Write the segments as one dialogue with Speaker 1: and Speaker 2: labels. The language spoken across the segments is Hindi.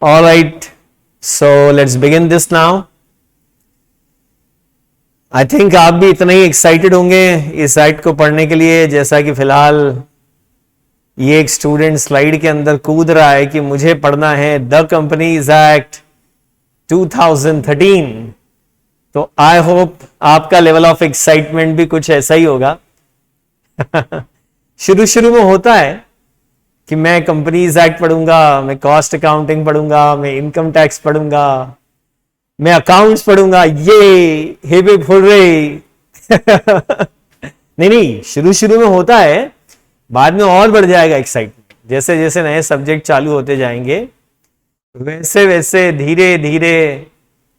Speaker 1: All right, so let's begin this now. I think आप भी इतना ही एक्साइटेड होंगे इस साइट को पढ़ने के लिए जैसा कि फिलहाल ये एक स्टूडेंट स्लाइड के अंदर कूद रहा है कि मुझे पढ़ना है द कंपनीज एक्ट 2013। तो आई होप आपका लेवल ऑफ एक्साइटमेंट भी कुछ ऐसा ही होगा। शुरू शुरू में होता है कि मैं कंपनीज एक्ट पढ़ूंगा, मैं कॉस्ट अकाउंटिंग पढ़ूंगा, मैं इनकम टैक्स पढ़ूंगा, मैं अकाउंट्स पढ़ूंगा, ये हे फुल रे। नहीं, शुरू शुरू में होता है, बाद में और बढ़ जाएगा एक्साइटमेंट। जैसे जैसे नए सब्जेक्ट चालू होते जाएंगे वैसे वैसे धीरे धीरे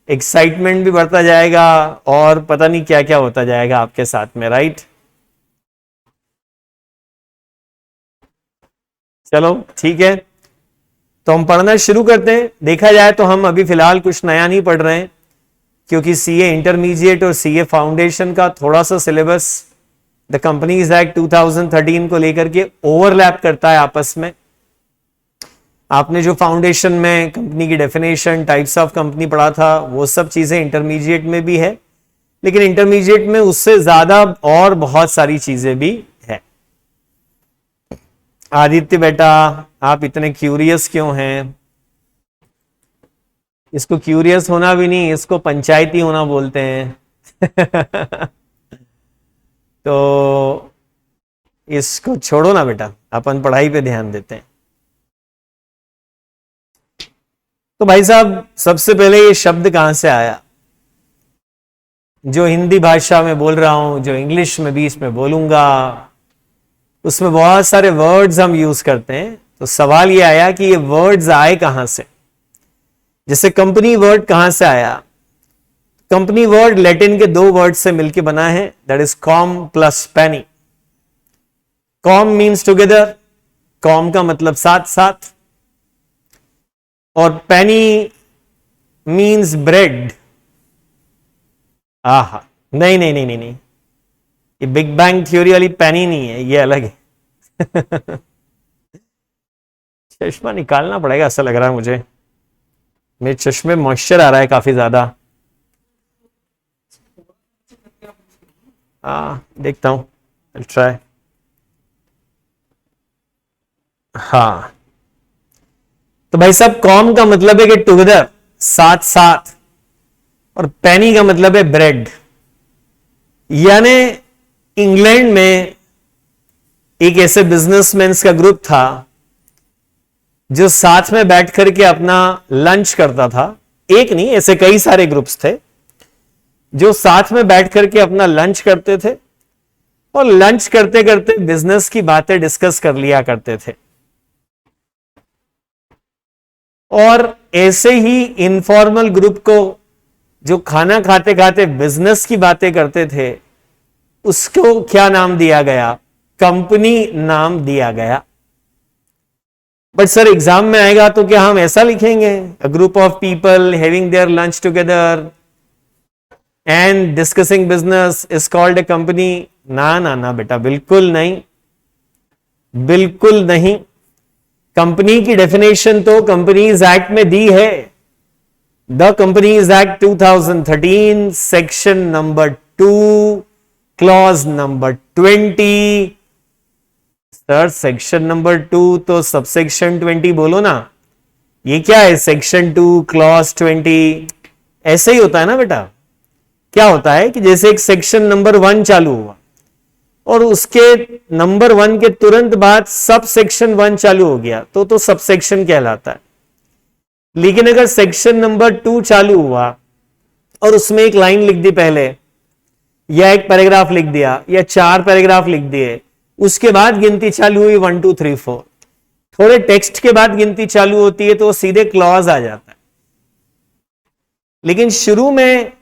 Speaker 1: एक्साइटमेंट भी बढ़ता जाएगा और पता नहीं क्या क्या होता जाएगा आपके साथ में, राइट? चलो ठीक है, तो हम पढ़ना शुरू करते हैं। देखा जाए तो हम अभी फिलहाल कुछ नया नहीं पढ़ रहे हैं क्योंकि सीए इंटरमीडिएट और सीए फाउंडेशन का थोड़ा सा सिलेबस द कंपनीज एक्ट 2013 को लेकर के ओवरलैप करता है आपस में। आपने जो फाउंडेशन में कंपनी की डेफिनेशन, टाइप्स ऑफ कंपनी पढ़ा था, वो सब चीजें इंटरमीडिएट में भी है, लेकिन इंटरमीडिएट में उससे ज्यादा और बहुत सारी चीजें भी है। आदित्य बेटा, आप इतने क्यूरियस क्यों हैं? इसको क्यूरियस होना भी नहीं, इसको पंचायती होना बोलते हैं। तो इसको छोड़ो ना बेटा, अपन पढ़ाई पे ध्यान देते हैं। तो भाई साहब, सबसे पहले ये शब्द कहां से आया? जो हिंदी भाषा में बोल रहा हूं, जो इंग्लिश में भी इसमें बोलूंगा, उसमें बहुत सारे वर्ड्स हम यूज करते हैं। तो सवाल ये आया कि ये वर्ड्स आए कहां से। जैसे कंपनी वर्ड कहां से आया? कंपनी वर्ड लैटिन के दो वर्ड से मिलकर बना है, that is com plus Penney. Com means together, com का मतलब साथ साथ, और पेनी मीन्स ब्रेड। आहा, नहीं नहीं नहीं नहीं नहीं, ये बिग बैंग थ्योरी वाली पेनी नहीं है, ये अलग है। चश्मा निकालना पड़ेगा, ऐसा लग रहा है मुझे। मेरे चश्मे मॉइस्चर आ रहा है काफी ज्यादा। देखता हूं, I'll try। हाँ, तो भाई साहब, कॉम का मतलब है कि टुगेदर, साथ साथ, और पेनी का मतलब है ब्रेड। यानी इंग्लैंड में एक ऐसे बिजनेसमैन का ग्रुप था जो साथ में बैठ करके अपना लंच करता था। एक नहीं, ऐसे कई सारे ग्रुप्स थे जो साथ में बैठ करके अपना लंच करते थे और लंच करते करते बिजनेस की बातें डिस्कस कर लिया करते थे। और ऐसे ही इनफॉर्मल ग्रुप को जो खाना खाते खाते बिजनेस की बातें करते थे, उसको क्या नाम दिया गया? कंपनी नाम दिया गया। बट सर, एग्जाम में आएगा तो क्या हम ऐसा लिखेंगे? अ group of people having their lunch together and discussing business is called a company. ना ना ना बेटा, बिल्कुल नहीं, बिल्कुल नहीं। कंपनी की डेफिनेशन तो कंपनीज एक्ट में दी है। The companies act 2013 section number 2 clause number 20। Sir, section number 2 तो सबसेक्शन 20 बोलो ना। ये क्या है? सेक्शन 2 क्लॉज 20 ऐसे ही होता है ना बेटा। क्या होता है कि जैसे एक सेक्शन नंबर 1 चालू हुआ और उसके नंबर 1 के तुरंत बाद सब सेक्शन 1 चालू हो गया तो सबसेक्शन कहलाता है। लेकिन अगर सेक्शन नंबर 2 चालू हुआ और उसमें एक लाइन लिख दी पहले, या एक पैराग्राफ लिख दिया, या 4 पैराग्राफ लिख दिए, उसके बाद गिनती चालू हुई 1 2 3 4, थोड़े टेक्स्ट के बाद गिनती चालू होती है तो सीधे क्लॉज आ जाता है। लेकिन शुरू में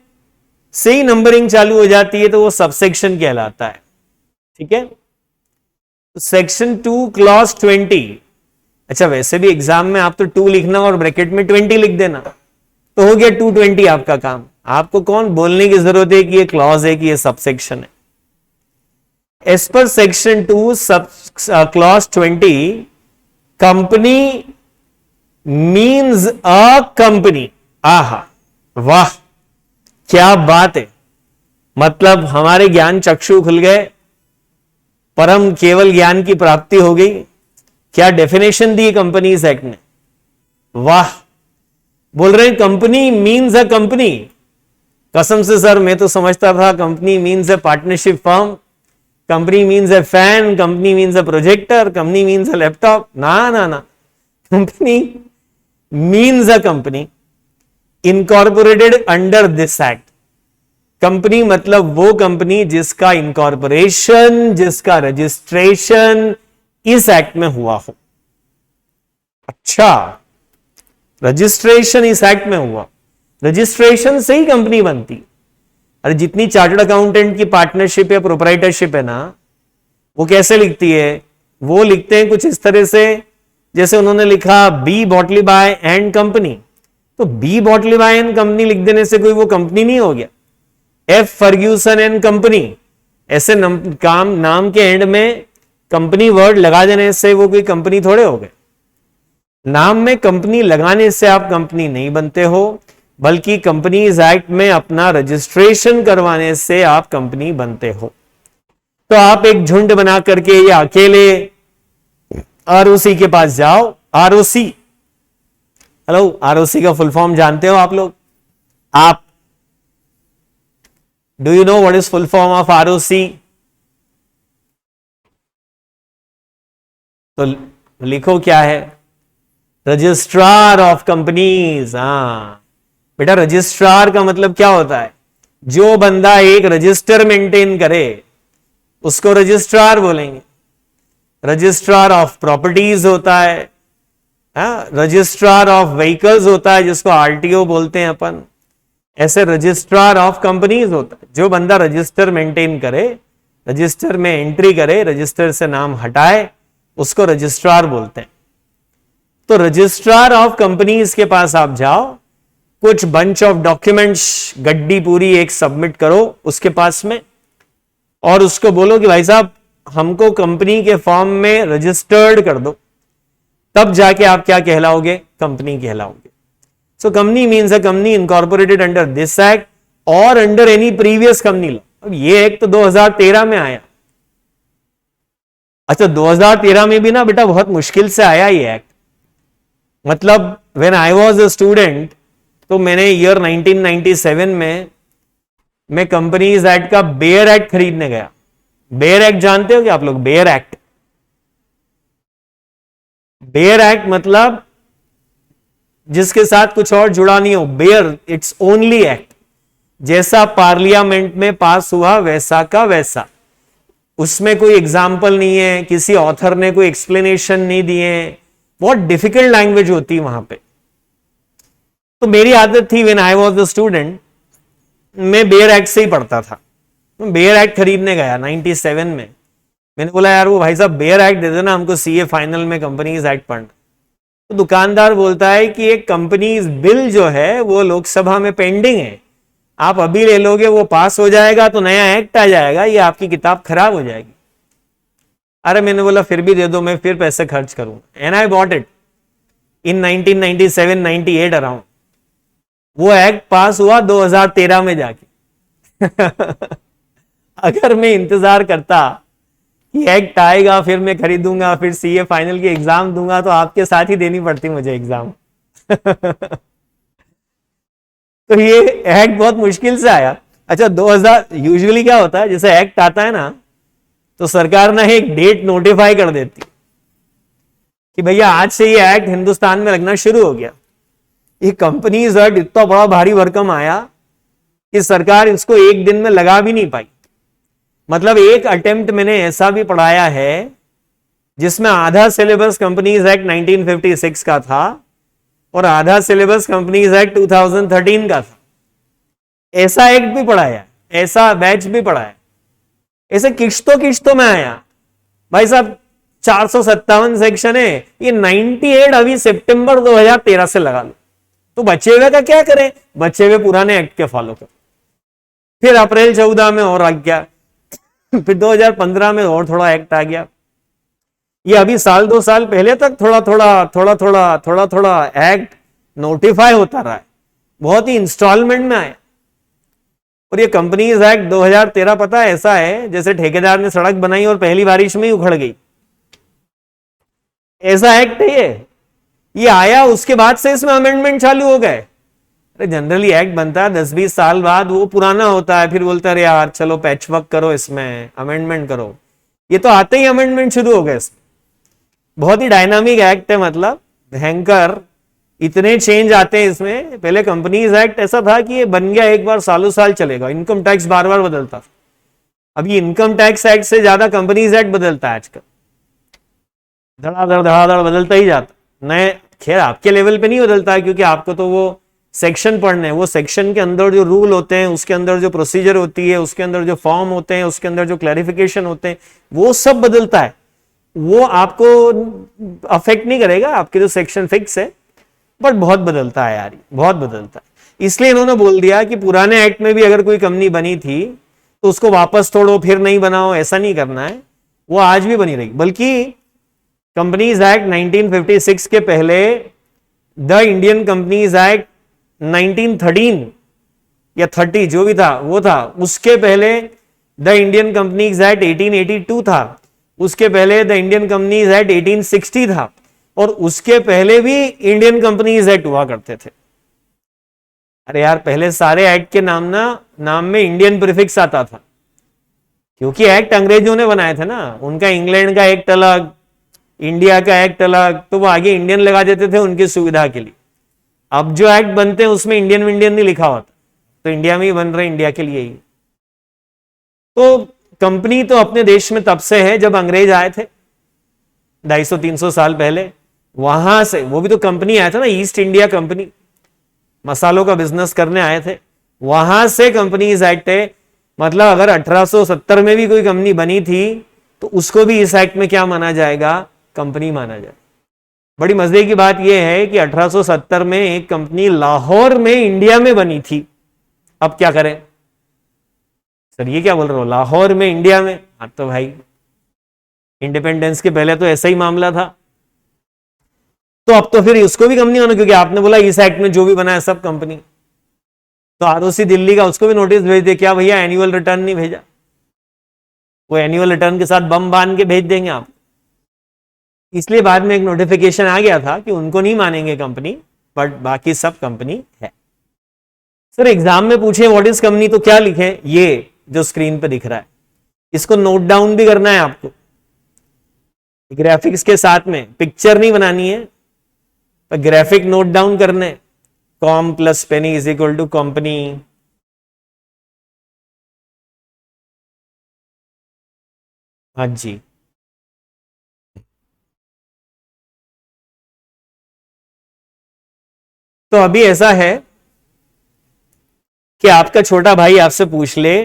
Speaker 1: से ही नंबरिंग चालू हो जाती है तो वो सबसेक्शन कहलाता है। ठीक है, तो सेक्शन 2 क्लॉज 20। अच्छा, वैसे भी एग्जाम में आप तो 2 लिखना और ब्रैकेट में 20 लिख देना, तो हो गया 220 आपका काम। आपको कौन बोलने की जरूरत है कि ये क्लॉज है कि ये सबसेक्शन है? As per section 2 sub clause 20, company means a company. आहा, वाह क्या बात है, मतलब हमारे ज्ञान चक्षु खुल गए, परम केवल ज्ञान की प्राप्ति हो गई। क्या डेफिनेशन दी कंपनीज एक्ट ने, वाह। बोल रहे हैं कंपनी मीन्स अ कंपनी। कसम से सर मैं तो समझता था company means a partnership firm, company means a fan, company means a projector, company means a laptop. ना ना ना, company means a company incorporated under this act. Company मतलब वो कंपनी जिसका इनकॉर्पोरेशन, जिसका रजिस्ट्रेशन इस एक्ट में हुआ हो। अच्छा, रजिस्ट्रेशन इस एक्ट में हुआ, रजिस्ट्रेशन से ही कंपनी बनती। अरे जितनी चार्टर्ड अकाउंटेंट की पार्टनरशिप या प्रोप्राइटरशिप है ना, वो कैसे लिखती है, वो लिखते हैं कुछ इस तरह से, जैसे उन्होंने लिखा बी बॉटली बाय एंड कंपनी, तो बी बॉटली बाय एंड कंपनी लिख देने से कोई वो कंपनी नहीं हो गया। एफ फर्ग्यूसन एंड कंपनी, ऐसे नाम के एंड में कंपनी वर्ड लगा देने से वो कोई कंपनी थोड़े हो गए। नाम में कंपनी लगाने से आप कंपनी नहीं बनते हो, बल्कि कंपनीज एक्ट में अपना रजिस्ट्रेशन करवाने से आप कंपनी बनते हो। तो आप एक झुंड बना करके या अकेले आरओसी के पास जाओ। आरओसी, हेलो, आरओसी का फुल फॉर्म जानते हो आप लोग? आप do you know what is full form of ROC? तो लिखो क्या है, रजिस्ट्रार ऑफ कंपनीज। हाँ बेटा, रजिस्ट्रार का मतलब क्या होता है, जो बंदा एक रजिस्टर मेंटेन करे उसको रजिस्ट्रार बोलेंगे। रजिस्ट्रार ऑफ प्रॉपर्टीज होता है, रजिस्ट्रार ऑफ व्हीकल्स होता है जिसको आरटीओ बोलते हैं अपन। ऐसे रजिस्ट्रार ऑफ कंपनीज होता है, जो बंदा रजिस्टर मेंटेन करे, रजिस्टर में एंट्री करे, रजिस्टर से नाम हटाए, उसको रजिस्ट्रार बोलते हैं। तो रजिस्ट्रार ऑफ कंपनीज के पास आप जाओ, कुछ बंच ऑफ डॉक्यूमेंट्स, गड्डी पूरी एक सबमिट करो उसके पास में, और उसको बोलो कि भाई साहब हमको कंपनी के फॉर्म में रजिस्टर्ड कर दो, तब जाके आप क्या कहलाओगे, कंपनी कहलाओगे। So company means a company incorporated under this act और under any previous company law. अब ये एक्ट तो 2013 में आया। अच्छा, 2013 में भी ना बेटा बहुत मुश्किल से आया ये एक्ट। मतलब when I was a student, तो मैंने ईयर 1997 में मैं कंपनीज एक्ट का बेयर एक्ट खरीदने गया। बेयर एक्ट जानते हो क्या आप लोग? बेयर एक्ट, बेयर एक्ट मतलब जिसके साथ कुछ और जुड़ा नहीं हो। Bare, it's only act. जैसा पार्लियामेंट में पास हुआ वैसा का वैसा, उसमें कोई एग्जाम्पल नहीं है, किसी ऑथर ने कोई एक्सप्लेनेशन नहीं दिए, बहुत डिफिकल्ट लैंग्वेज होती है वहां पे। तो मेरी आदत थी, when I was a student, मैं बेयर एक्ट से ही पढ़ता था। बेयर एक्ट खरीदने गया 97 में। मैंने बोला यार वो भाई साहब बेयर एक्ट दे देना हमको, सीए फाइनल में कंपनीज एक्ट पढ़ना। तो दुकानदार बोलता है कि एक कंपनीज बिल जो है वो लोकसभा में पेंडिंग है, आप अभी ले लोगे वो पास हो जाएगा तो नया एक्ट आ जाएगा, ये आपकी किताब खराब हो जाएगी। अरे मैंने बोला फिर भी दे दो, मैं फिर पैसे खर्च करूंगा। And I bought it in 1997-98 around. वो एक्ट पास हुआ 2013 में जाके। अगर मैं इंतजार करता कि एक्ट आएगा फिर मैं खरीदूंगा, फिर सीए फाइनल की एग्जाम दूंगा, तो आपके साथ ही देनी पड़ती मुझे एग्जाम। तो ये एक्ट बहुत मुश्किल से आया। अच्छा, 2000 यूजुअली क्या होता है, जैसे एक्ट आता है ना तो सरकार ना एक डेट नोटिफाई कर देती कि भैया आज से ये एक्ट हिंदुस्तान में लगना शुरू हो गया। ये कंपनीज एक्ट इतना बड़ा भारी भरकम आया कि सरकार इसको एक दिन में लगा भी नहीं पाई। मतलब एक अटेम्प्ट मैंने ऐसा भी पढ़ाया है जिसमें आधा सिलेबस कंपनीज एक्ट 1956 का था और आधा सिलेबस कंपनीज एक्ट 2013 का था। ऐसा एक्ट भी पढ़ाया, ऐसा बैच भी पढ़ाया, ऐसे किश्तों में आया। भाई साहब 457 सेक्शन है, ये 98 अभी सितंबर 2013 से लगा लो, तो बचे हुए का क्या करें, बचे हुए पुराने एक्ट के फॉलो करो। फिर अप्रैल 14 में और आ गया, फिर 2015 में और थोड़ा एक्ट आ गया, ये अभी साल 2 साल पहले तक थोड़ा थोड़ा एक्ट नोटिफाई होता रहा है, बहुत ही इंस्टॉलमेंट में आया। और ये कंपनीज एक्ट 2013 पता है ऐसा है जैसे ठेकेदार ने सड़क बनाई और पहली बारिश में ही उखड़ गई, ऐसा एक्ट है ये आया उसके बाद से इसमें अमेंडमेंट चालू हो गए। अरे जनरली एक्ट बनता है 10-20 साल बाद, वो पुराना होता है, फिर बोलता है यार चलो पैच वर्क करो, इसमें अमेंडमेंट करो। ये तो आते ही अमेंडमेंट शुरू हो गए इसमें। बहुत ही डायनामिक एक्ट है, मतलब भयंकर, इतने चेंज आते हैं इसमें। पहले कंपनीज एक्ट ऐसा था कि ये बन गया एक बार सालों साल चलेगा, इनकम टैक्स बार बार बदलता था। अभी इनकम टैक्स एक्ट से ज्यादा कंपनीज एक्ट बदलता है आजकल, धड़ाधड़ बदलता ही जाता। नए, खैर आपके लेवल पे नहीं बदलता है क्योंकि आपको तो वो सेक्शन पढ़ने हैं, वो सेक्शन के अंदर जो रूल होते हैं, उसके अंदर जो प्रोसीजर होती है, उसके अंदर जो फॉर्म होते हैं, उसके अंदर जो क्लैरिफिकेशन होते हैं, वो सब बदलता है। वो आपको अफेक्ट नहीं करेगा, आपके जो सेक्शन फिक्स है, बट बहुत बदलता है यार, बहुत बदलता है। इसलिए इन्होंने बोल दिया कि पुराने एक्ट में भी अगर कोई कंपनी बनी थी तो उसको वापस तोड़ो फिर नहीं बनाओ, ऐसा नहीं करना है, वो आज भी बनी रही। बल्कि कंपनीज एक्ट 1956 के पहले द इंडियन कंपनीज एक्ट 1913 या 30 जो भी था वो था, उसके पहले द इंडियन कंपनीज एक्ट 1882 था, उसके पहले द इंडियन कंपनीज एक्ट 1860 था, और उसके पहले भी इंडियन कंपनीज एक्ट हुआ करते थे। अरे यार पहले सारे एक्ट के नाम में इंडियन प्रीफिक्स आता था, क्योंकि एक्ट अंग्रेजों ने बनाए थे ना, उनका इंग्लैंड का एक्ट अलग, इंडिया का एक्ट अलग, तो वो आगे इंडियन लगा देते थे उनकी सुविधा के लिए। अब जो एक्ट बनते हैं उसमें इंडियन नहीं लिखा होता, तो इंडिया में ही बन रहे, इंडिया के लिए ही। तो कंपनी तो अपने देश में तब से है जब अंग्रेज आए थे 250-300 साल पहले, वहां से, वो भी तो कंपनी आया था ना, ईस्ट इंडिया कंपनी, मसालों का बिजनेस करने आए थे, वहां से कंपनीज एक्ट है। मतलब अगर 1870 में भी कोई कंपनी बनी थी तो उसको भी इस एक्ट में क्या माना जाएगा, कंपनी माना जाए। बड़ी मजे की बात यह है कि 1870 में एक कंपनी लाहौर में इंडिया में बनी थी। अब क्या करें सर, ये क्या बोल रहे हो, लाहौर में इंडिया में? हाँ तो भाई इंडिपेंडेंस के पहले तो ऐसा ही मामला था, तो अब तो फिर उसको भी कंपनी होना, क्योंकि आपने बोला इस एक्ट में जो भी बना है सब कंपनी। तो आरओसी दिल्ली का उसको भी नोटिस भेज दे, क्या भैया एनुअल रिटर्न नहीं भेजा? वो एनुअल रिटर्न के साथ बम बांध के भेज देंगे आप। इसलिए बाद में एक नोटिफिकेशन आ गया था कि उनको नहीं मानेंगे कंपनी, बट बाकी सब कंपनी है। सर एग्जाम में पूछे व्हाट इज कंपनी तो क्या लिखें? ये जो स्क्रीन पे दिख रहा है, इसको नोट डाउन भी करना है आपको, ग्राफिक्स के साथ में, पिक्चर नहीं बनानी है पर ग्राफिक नोट डाउन करने। Com plus penny is equal to company. हाँ जी, तो अभी ऐसा है कि आपका छोटा भाई आपसे पूछ ले,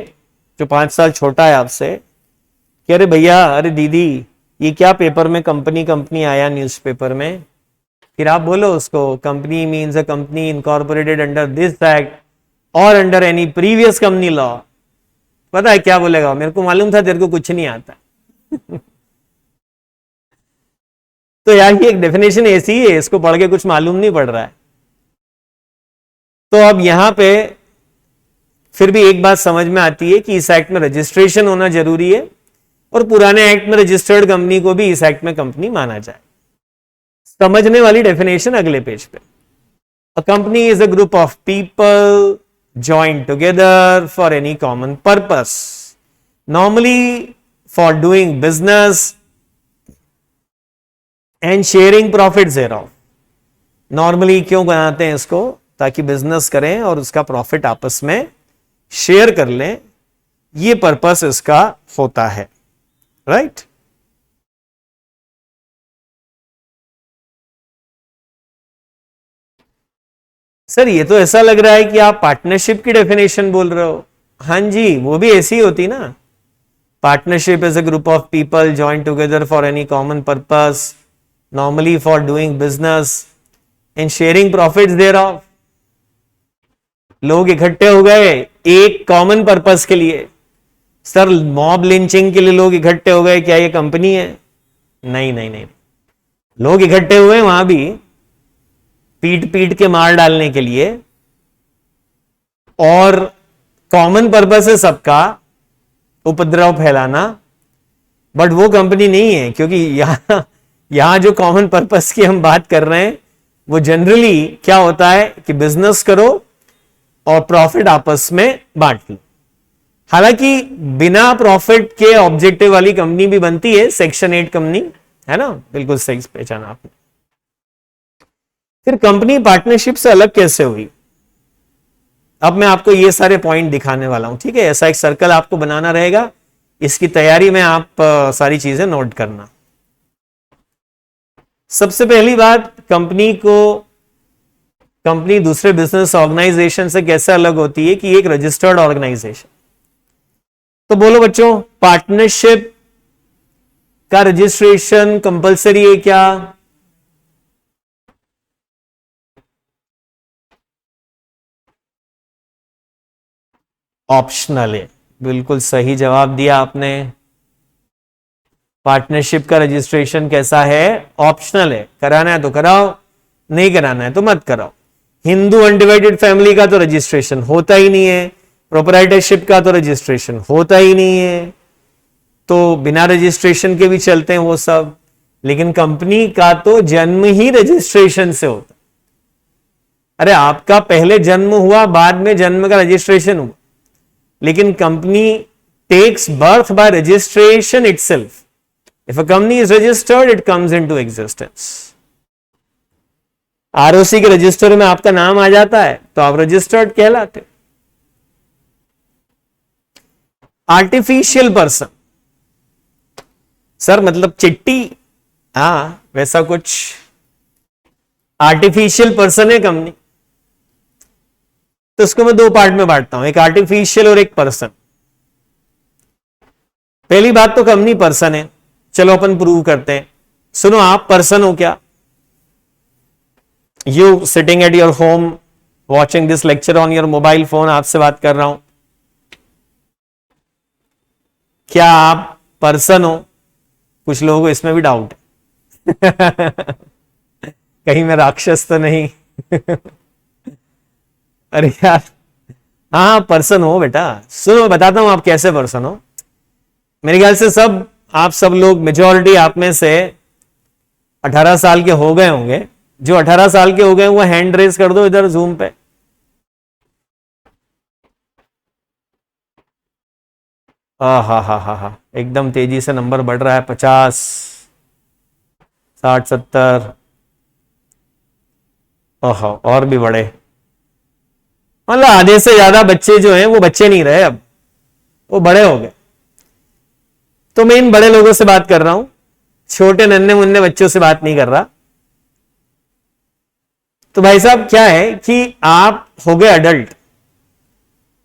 Speaker 1: जो 5 साल छोटा है आपसे, कि अरे भैया, अरे दीदी, ये क्या पेपर में कंपनी कंपनी आया न्यूज़पेपर में? फिर आप बोलो उसको company means a company incorporated under this act और under any previous company law. पता है क्या बोलेगा? मेरे को मालूम था तेरे को कुछ नहीं आता। तो यार ये एक डेफिनेशन ऐसी है, इसको पढ़ के कुछ मालूम नहीं पड़ रहा है। तो अब यहां पे फिर भी एक बात समझ में आती है कि इस एक्ट में रजिस्ट्रेशन होना जरूरी है, और पुराने एक्ट में रजिस्टर्ड कंपनी को भी इस एक्ट में कंपनी माना जाए। समझने वाली डेफिनेशन अगले पेज पे। अ company is a group of people joined together for any common purpose, normally for doing business and sharing profits thereof। Normally क्यों बनाते हैं इसको? ताकि बिजनेस करें और उसका प्रॉफिट आपस में शेयर कर लें, ये पर्पस इसका होता है, राइट? सर ये तो ऐसा लग रहा है कि आप पार्टनरशिप की डेफिनेशन बोल रहे हो। हाँ जी, वो भी ऐसी होती ना। Partnership is a group of people join together for any common purpose, normally for doing business and sharing profits thereof. लोग इकट्ठे हो गए एक कॉमन पर्पस के लिए। सर मॉब लिंचिंग के लिए लोग इकट्ठे हो गए, क्या ये कंपनी है? नहीं नहीं नहीं, लोग इकट्ठे हुए वहां भी पीट पीट के मार डालने के लिए, और कॉमन पर्पस है सबका उपद्रव फैलाना, बट वो कंपनी नहीं है। क्योंकि यहां जो कॉमन पर्पस की हम बात कर रहे हैं वो जनरली क्या होता है कि बिजनेस करो और प्रॉफिट आपस में बांट लो। हालांकि बिना प्रॉफिट के ऑब्जेक्टिव वाली कंपनी भी बनती है, सेक्शन 8 कंपनी है ना, बिल्कुल सही पहचाना आपने। फिर कंपनी पार्टनरशिप से अलग कैसे हुई, अब मैं आपको ये सारे पॉइंट दिखाने वाला हूं, ठीक है। ऐसा एक सर्कल आपको बनाना रहेगा, इसकी तैयारी में आप सारी चीजें नोट करना। सबसे पहली बात, कंपनी दूसरे बिजनेस ऑर्गेनाइजेशन से कैसे अलग होती है कि एक रजिस्टर्ड ऑर्गेनाइजेशन। तो बोलो बच्चों, पार्टनरशिप का रजिस्ट्रेशन कंपलसरी है क्या? ऑप्शनल है। बिल्कुल सही जवाब दिया आपने। पार्टनरशिप का रजिस्ट्रेशन कैसा है? ऑप्शनल है। कराना है तो कराओ, नहीं कराना है तो मत कराओ। हिंदू अनडिवाइडेड फैमिली का तो रजिस्ट्रेशन होता ही नहीं है, प्रोप्राइटरशिप का तो रजिस्ट्रेशन होता ही नहीं है, तो बिना रजिस्ट्रेशन के भी चलते हैं वो सब। लेकिन कंपनी का तो जन्म ही रजिस्ट्रेशन से होता। अरे आपका पहले जन्म हुआ, बाद में जन्म का रजिस्ट्रेशन हुआ, लेकिन company takes birth by registration itself. If a company is registered it comes into existence. ROC के रजिस्टर में आपका नाम आ जाता है तो आप रजिस्टर्ड कहलाते। आर्टिफिशियल पर्सन, सर मतलब चिट्टी, हाँ वैसा कुछ आर्टिफिशियल पर्सन है कंपनी। तो उसको मैं दो पार्ट में बांटता हूं, एक आर्टिफिशियल और एक पर्सन। पहली बात तो कंपनी पर्सन है, चलो अपन प्रूव करते हैं। सुनो, आप पर्सन हो क्या? You sitting at your home watching this lecture on your mobile phone, आपसे बात कर रहा हूं, क्या आप पर्सन हो? कुछ लोगों को इसमें भी डाउट है कहीं मैं राक्षस तो नहीं अरे यार, हाँ पर्सन हो बेटा। सुनो मैं बताता हूं आप कैसे पर्सन हो। मेरे ख्याल से आप सब लोग, मेजॉरिटी आप में से 18 साल के हो गए होंगे। जो 18 साल के हो गए वो हैंड रेज कर दो इधर जूम पे। हा, एकदम तेजी से नंबर बढ़ रहा है। 50, 60, 70, ओहो और भी बढ़े। मतलब आधे से ज्यादा बच्चे जो हैं वो बच्चे नहीं रहे, अब वो बड़े हो गए। तो मैं इन बड़े लोगों से बात कर रहा हूं, छोटे नन्हे मुन्ने बच्चों से बात नहीं कर रहा। तो भाई साहब क्या है कि आप हो गए अडल्ट,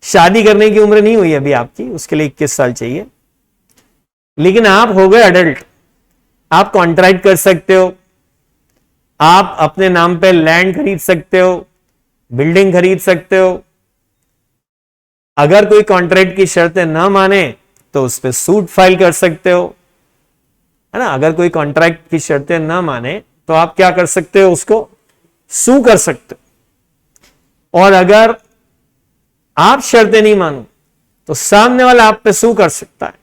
Speaker 1: शादी करने की उम्र नहीं हुई अभी आपकी, उसके लिए 21 साल चाहिए, लेकिन आप हो गए अडल्ट। आप कॉन्ट्रैक्ट कर सकते हो, आप अपने नाम पे लैंड खरीद सकते हो, बिल्डिंग खरीद सकते हो। अगर कोई कॉन्ट्रैक्ट की शर्तें ना माने तो उस पर सूट फाइल कर सकते हो, है ना। अगर कोई कॉन्ट्रैक्ट की शर्तें ना माने तो आप क्या कर सकते हो, उसको सू कर सकते हो। और अगर आप शर्तें नहीं मानो तो सामने वाला आप पे सू कर सकता है।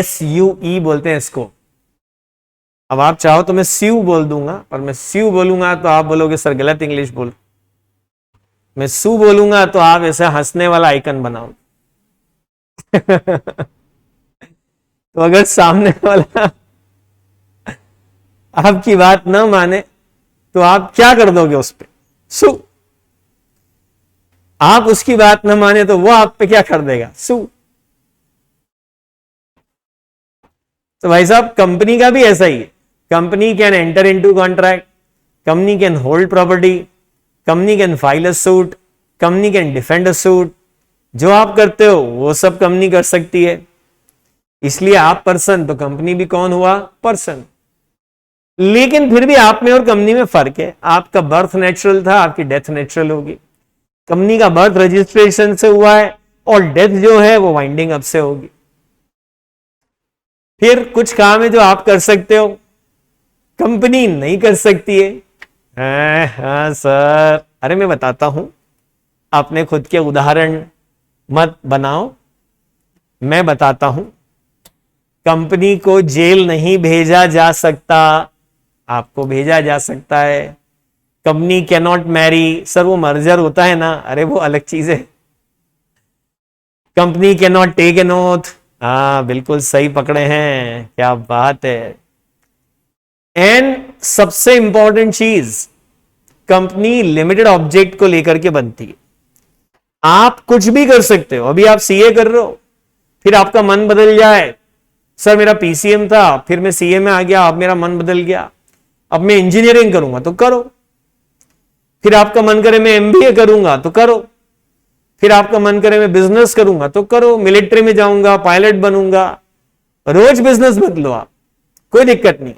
Speaker 1: SUE बोलते हैं इसको। अब आप चाहो तो मैं स्यू बोल दूंगा, पर मैं स्यू बोलूंगा तो आप बोलोगे सर गलत इंग्लिश बोल। मैं सू बोलूंगा तो आप ऐसा हंसने वाला आइकन बनाओ तो अगर सामने वाला आपकी बात ना माने तो आप क्या कर दोगे उस पे? सू। आप उसकी बात ना माने तो वो आप पे क्या कर देगा? सू। तो भाई साहब कंपनी का भी ऐसा ही है। Company can enter into contract, company can hold property, company can file a suit, company can defend a suit. जो आप करते हो वो सब कंपनी कर सकती है। इसलिए आप पर्सन, तो कंपनी भी कौन हुआ? पर्सन। लेकिन फिर भी आप में और कंपनी में फर्क है। आपका बर्थ नेचुरल था, आपकी डेथ नेचुरल होगी। कंपनी का बर्थ रजिस्ट्रेशन से हुआ है और डेथ जो है वो वाइंडिंग अप से होगी। फिर कुछ काम है जो आप कर सकते हो, कंपनी नहीं कर सकती है। हाँ सर, अरे मैं बताता हूं, आपने खुद के उदाहरण मत बनाओ, मैं बताता हूं। कंपनी को जेल नहीं भेजा जा सकता, आपको भेजा जा सकता है। Company can not marry, sir वो मर्जर होता है ना, अरे वो अलग चीज है। Company can not take an oath, हाँ बिल्कुल सही पकड़े हैं, क्या बात है। एंड सबसे इंपॉर्टेंट चीज, कंपनी लिमिटेड ऑब्जेक्ट को लेकर के बनती है। आप कुछ भी कर सकते हो, अभी आप सीए कर रहे हो, फिर आपका मन बदल जाए, सर मेरा पीसीएम था फिर मैं सीए में आ गया, अब मेरा मन बदल गया, अब मैं इंजीनियरिंग करूंगा, तो करो। फिर आपका मन करे मैं एमबीए करूंगा, तो करो। फिर आपका मन करे मैं बिजनेस करूंगा, तो करो। मिलिट्री में जाऊंगा, पायलट बनूंगा, रोज बिजनेस बदलो आप, कोई दिक्कत नहीं।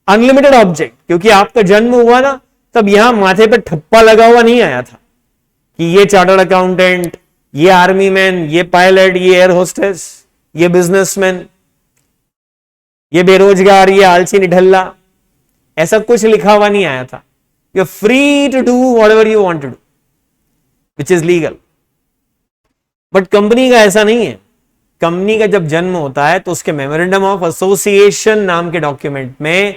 Speaker 1: अनलिमिटेड ऑब्जेक्ट, क्योंकि आपका जन्म हुआ ना, तब यहां माथे पर ठप्पा लगा हुआ नहीं आया था कि ये चार्टर्ड अकाउंटेंट, ये आर्मी मैन, ये पायलट, ये एयर होस्टेस, ये बिजनेसमैन, ये बेरोजगार, ये आलसी निठल्ला, ऐसा कुछ लिखा हुआ नहीं आया था। You are free to do whatever you want to do which is legal. But company का ऐसा नहीं है। कंपनी का जब जन्म होता है तो उसके मेमोरेंडम ऑफ एसोसिएशन नाम के डॉक्यूमेंट में,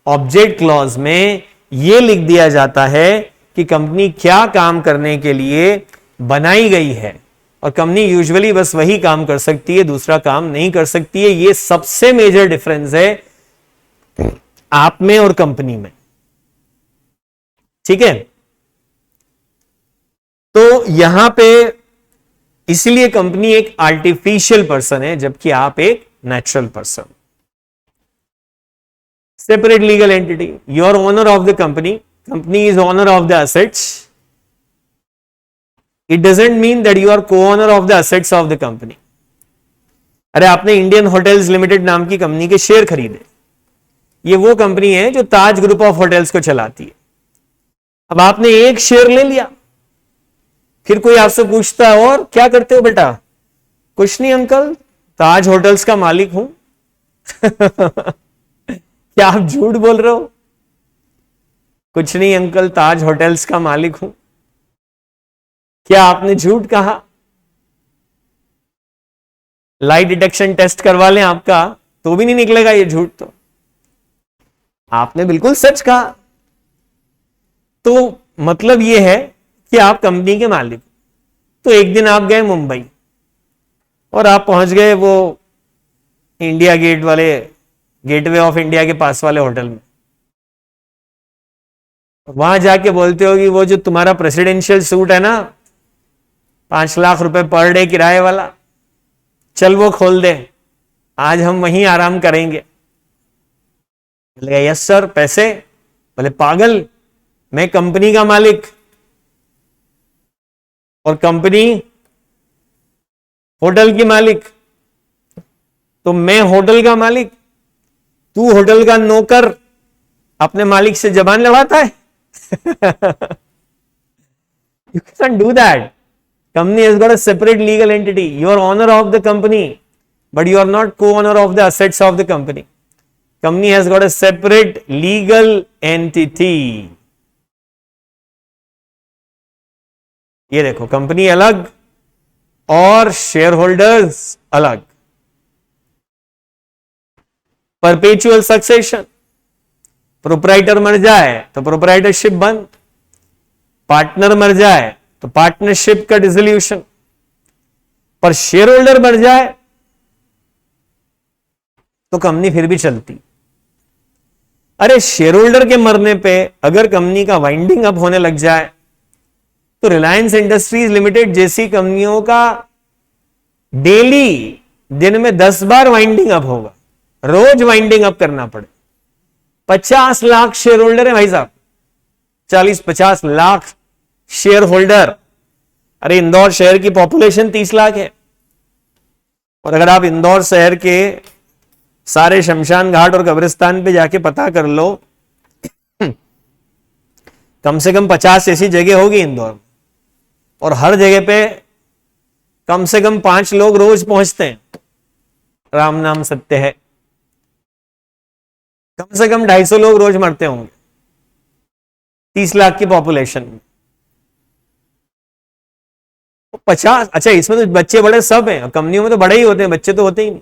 Speaker 1: ऑब्जेक्ट क्लॉज में यह लिख दिया जाता है कि कंपनी क्या काम करने के लिए बनाई गई है, और कंपनी यूजुअली बस वही काम कर सकती है, दूसरा काम नहीं कर सकती है। यह सबसे मेजर डिफरेंस है आप में और कंपनी में, ठीक है। तो यहां पे इसलिए कंपनी एक आर्टिफिशियल पर्सन है, जबकि आप एक natural person. Separate legal entity, you are owner of the company, company is owner of the assets. It doesn't mean that you are co owner of the assets of the company. अरे आपने इंडियन होटल्स लिमिटेड नाम की कंपनी के शेयर खरीदे, ये वो कंपनी है जो ताज ग्रुप ऑफ होटल्स को चलाती है। अब आपने एक शेयर ले लिया, फिर कोई आपसे पूछता है और क्या करते हो बेटा, कुछ नहीं अंकल, ताज होटल्स का मालिक हूं। क्या आप झूठ बोल रहे हो? कुछ नहीं अंकल, ताज होटल्स का मालिक हूं। क्या आपने झूठ कहा? लाई डिटेक्शन टेस्ट करवा लें आपका, तो भी नहीं निकलेगा ये झूठ। तो आपने बिल्कुल सच कहा। तो मतलब यह है कि आप कंपनी के मालिक। तो एक दिन आप गए मुंबई और आप पहुंच गए वो इंडिया गेट वाले, गेटवे ऑफ इंडिया के पास वाले होटल में। वहां जाके बोलते हो कि वो जो तुम्हारा प्रेसिडेंशियल सूट है ना, 5 लाख रुपए पर डे किराए वाला, चल वो खोल दे, आज हम वहीं आराम करेंगे। बोलेगा यस सर, पैसे? बोले पागल, मैं कंपनी का मालिक और कंपनी होटल की मालिक। तो मैं होटल का मालिक, तू होटल का नौकर, अपने मालिक से जबान लड़ाता है। You can't do that. Company has got a separate legal entity. You are owner of the company, but you are not co-owner of the assets of the company. Company has got a separate legal entity. ये देखो, कंपनी अलग और शेयर होल्डर्स अलग। परपेचुअल सक्सेशन, प्रोप्राइटर मर जाए तो प्रोप्राइटरशिप बंद, पार्टनर मर जाए तो पार्टनरशिप का डिसोल्यूशन, पर शेयर होल्डर मर जाए तो कंपनी फिर भी चलती। अरे शेयर होल्डर के मरने पे अगर कंपनी का वाइंडिंग अप होने लग जाए तो रिलायंस इंडस्ट्रीज लिमिटेड जैसी कंपनियों का डेली दिन में 10 बार वाइंडिंग अप होगा, रोज वाइंडिंग अप करना पड़े। 50 लाख शेयर होल्डर है भाई साहब, 40-50 लाख शेयर होल्डर। अरे इंदौर शहर की पॉपुलेशन 30 लाख है, और अगर आप इंदौर शहर के सारे शमशान घाट और कब्रिस्तान पे जाके पता कर लो, कम से कम 50 ऐसी जगह होगी इंदौर में, और हर जगह पे कम से कम 5 लोग रोज पहुंचते हैं। राम नाम सत्य है। कम से कम 250 लोग रोज मरते होंगे 30 लाख की पॉपुलेशन में। 50, अच्छा इसमें तो बच्चे बड़े सब हैं, कंपनियों में तो बड़े ही होते हैं, बच्चे तो होते ही नहीं।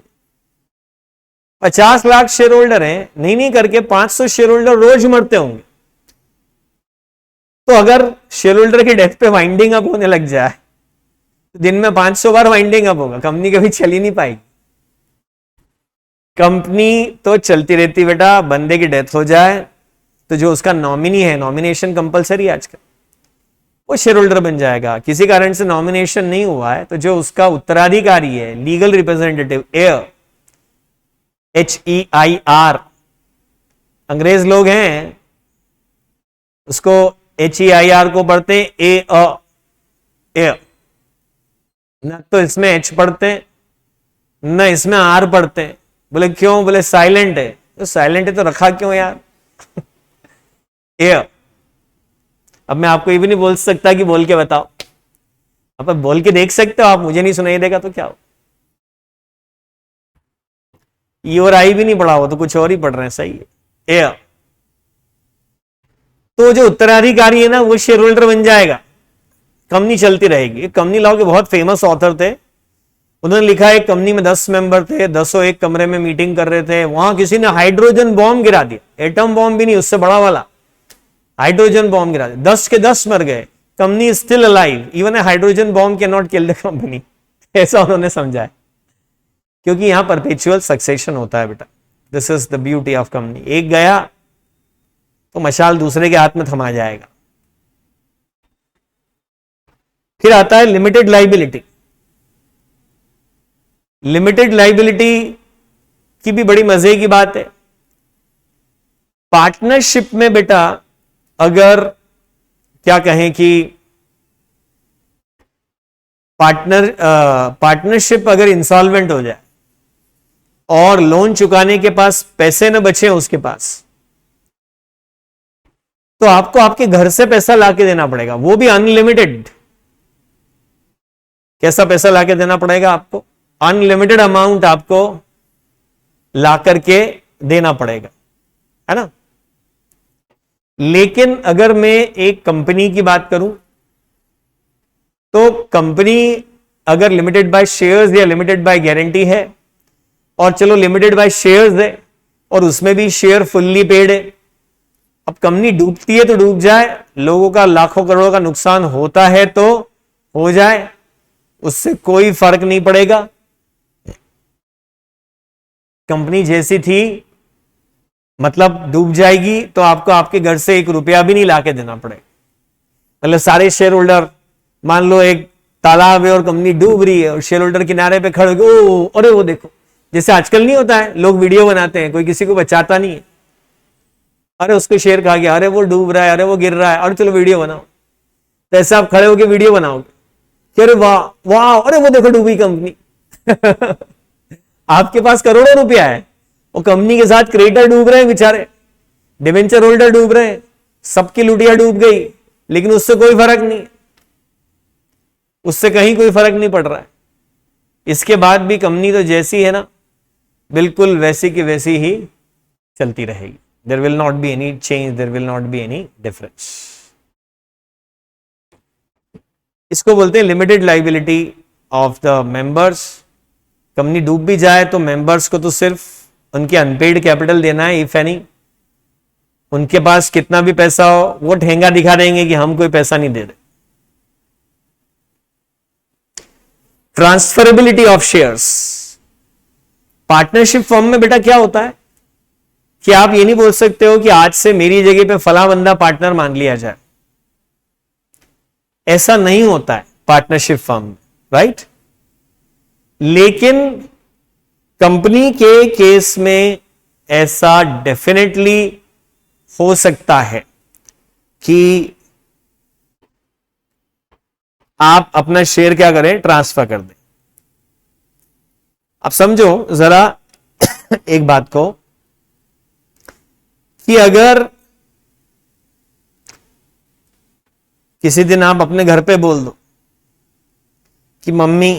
Speaker 1: 50 लाख शेयर होल्डर हैं, नहीं करके 500 शेयर होल्डर रोज मरते होंगे। तो अगर शेयर होल्डर की डेथ पे वाइंडिंग अप होने लग जाए तो दिन में 500 बार वाइंडिंग अप होगा, कंपनी कभी चल ही नहीं पाएगी। कंपनी तो चलती रहती बेटा, बंदे की डेथ हो जाए तो जो उसका नॉमिनी है, नॉमिनेशन कंपलसरी है आजकल, वो शेयर होल्डर बन जाएगा। किसी कारण से नॉमिनेशन नहीं हुआ है तो जो उसका उत्तराधिकारी है, लीगल रिप्रेजेंटेटिव, एयर, HEIR, अंग्रेज लोग हैं उसको HEIR को पढ़ते एयर, न तो इसमें H पढ़ते न इसमें R पढ़ते। बोले क्यों? बोले साइलेंट है। तो साइलेंट है तो रखा क्यों यार? एयर। अब मैं आपको ये भी नहीं बोल सकता कि बोल के बताओ, आप बोल के देख सकते हो, आप मुझे नहीं सुनाई देगा तो क्या हो? ई और आई भी नहीं पढ़ा हो तो कुछ और ही पढ़ रहे हैं, सही है, एयर। तो जो उत्तराधिकारी है ना वो शेयर होल्डर बन जाएगा, कंपनी चलती रहेगी। कंपनी लॉ के बहुत फेमस ऑथर थे, उन्होंने लिखा है कंपनी में 10 मेंबर थे, 10 एक कमरे में मीटिंग कर रहे थे, वहां किसी ने हाइड्रोजन बॉम्ब गिरा दिया, एटम बॉम्ब भी नहीं, उससे बड़ा वाला हाइड्रोजन बॉम्ब गिरा दिया, 10 के 10 मर गए, company still alive, even a hydrogen bomb can not kill the company, ऐसा उन्होंने समझा है। क्योंकि यहां परपेचुअल सक्सेशन होता है बेटा, this is the beauty of company. एक गया तो मशाल दूसरे के हाथ में थमा जाएगा। फिर आता है लिमिटेड लाइबिलिटी। लिमिटेड लाइबिलिटी की भी बड़ी मजे की बात है। पार्टनरशिप में बेटा अगर क्या कहें कि पार्टनरशिप अगर इंसॉल्वेंट हो जाए और लोन चुकाने के पास पैसे न बचे उसके पास, तो आपको आपके घर से पैसा लाके देना पड़ेगा, वो भी अनलिमिटेड। कैसा पैसा लाके देना पड़ेगा आपको? अनलिमिटेड अमाउंट आपको ला करके देना पड़ेगा, है ना। लेकिन अगर मैं एक कंपनी की बात करूं तो कंपनी अगर लिमिटेड बाय शेयर्स या लिमिटेड बाय गारंटी है, और चलो लिमिटेड बाय शेयर्स है और उसमें भी शेयर फुल्ली पेड है, अब कंपनी डूबती है तो डूब जाए, लोगों का लाखों करोड़ों का नुकसान होता है तो हो जाए, उससे कोई फर्क नहीं पड़ेगा। कंपनी जैसी थी मतलब डूब जाएगी तो आपको आपके घर से 1 रुपया भी नहीं लाके देना पड़ेगा। मतलब सारे शेयर होल्डर, मान लो एक तालाब है और कंपनी डूब रही है और शेयर होल्डर किनारे पे खड़े हो, ओ अरे वो देखो, जैसे आजकल नहीं होता है, लोग वीडियो बनाते हैं, कोई किसी को बचाता नहीं है, अरे उसको शेयर खा गया, अरे वो डूब रहा है, अरे वो गिर रहा है, अरे चलो वीडियो बनाओ। तो ऐसे आप खड़े होकर वीडियो बनाओगे कि अरे वाह वाह, अरे वो देखो डूबी कंपनी। आपके पास करोड़ों रुपया है, वो कंपनी के साथ क्रेडिटर डूब रहे हैं बेचारे, डिवेंचर होल्डर डूब रहे हैं, सबकी लुटिया डूब गई, लेकिन उससे कोई फर्क नहीं, उससे कहीं कोई फर्क नहीं पड़ रहा है। इसके बाद भी कंपनी तो जैसी है ना बिल्कुल वैसी की वैसी ही चलती रहेगी। There will not be any change, there will not be any difference. इसको बोलते हैं limited liability of the members. Company डूब भी जाए तो मेंबर्स को तो सिर्फ उनके अनपेड कैपिटल देना है, इफ एनी। उनके पास कितना भी पैसा हो वो ठेंगा दिखा देंगे कि हम कोई पैसा नहीं दे रहे। Transferability of shares. Partnership firm में बेटा क्या होता है कि आप ये नहीं बोल सकते हो कि आज से मेरी जगह पे फला बंदा पार्टनर मान लिया जाए, ऐसा नहीं होता है पार्टनरशिप फर्म में, राइट। लेकिन कंपनी के केस में ऐसा डेफिनेटली हो सकता है कि आप अपना शेयर क्या करें, ट्रांसफर कर दें। अब समझो जरा एक बात को कि अगर किसी दिन आप अपने घर पे बोल दो कि मम्मी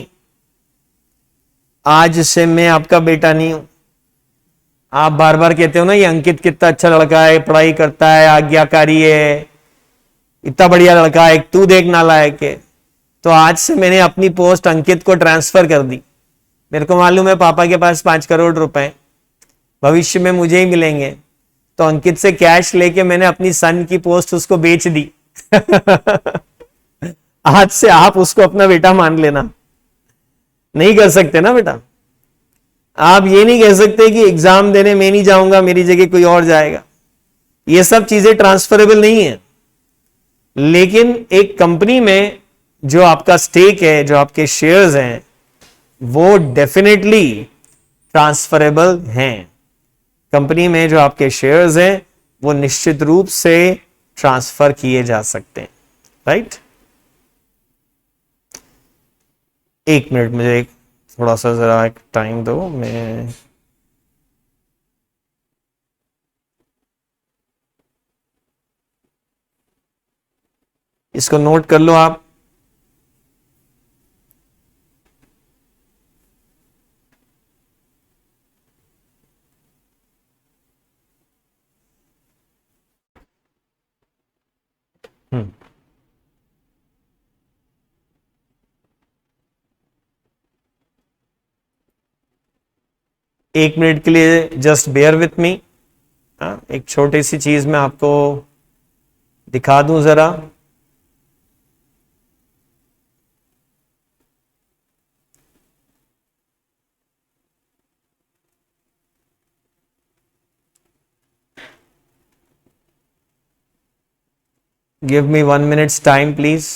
Speaker 1: आज से मैं आपका बेटा नहीं हूं। आप बार बार कहते हो ना ये अंकित कितना अच्छा लड़का है, पढ़ाई करता है, आज्ञाकारी है, इतना बढ़िया लड़का है, तू देख नालायक है। तो आज से मैंने अपनी पोस्ट अंकित को ट्रांसफर कर दी। मेरे को मालूम है पापा के पास 5 करोड़ रुपए भविष्य में मुझे ही मिलेंगे, तो अंकित से कैश लेके मैंने अपनी सन की पोस्ट उसको बेच दी। आज से आप उसको अपना बेटा मान लेना। नहीं कर सकते ना बेटा, आप ये नहीं कह सकते कि एग्जाम देने मैं नहीं जाऊंगा, मेरी जगह कोई और जाएगा। ये सब चीजें ट्रांसफरेबल नहीं है। लेकिन एक कंपनी में जो आपका स्टेक है, जो आपके शेयर्स हैं, वो डेफिनेटली ट्रांसफरेबल हैं। कंपनी में जो आपके शेयर्स हैं वो निश्चित रूप से ट्रांसफर किए जा सकते हैं, राइट। 1 मिनट मुझे थोड़ा सा जरा एक टाइम दो, मैं इसको नोट कर लो आप। हम्म, 1 मिनट के लिए जस्ट बेयर विथ मी। एक छोटी सी चीज मैं आपको दिखा दूं जरा। Give me 1 minutes time please.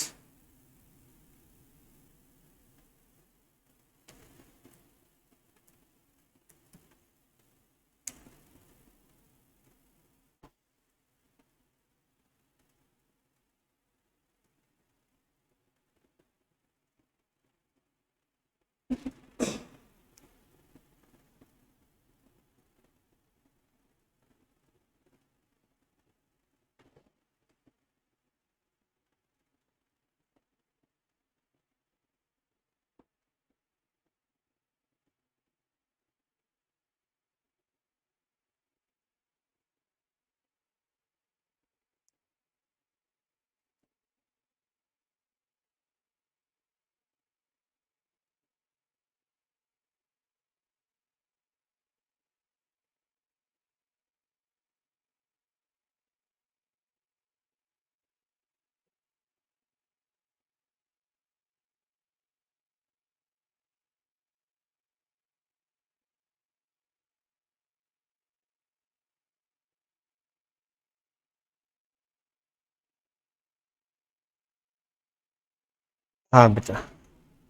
Speaker 1: हाँ बेटा,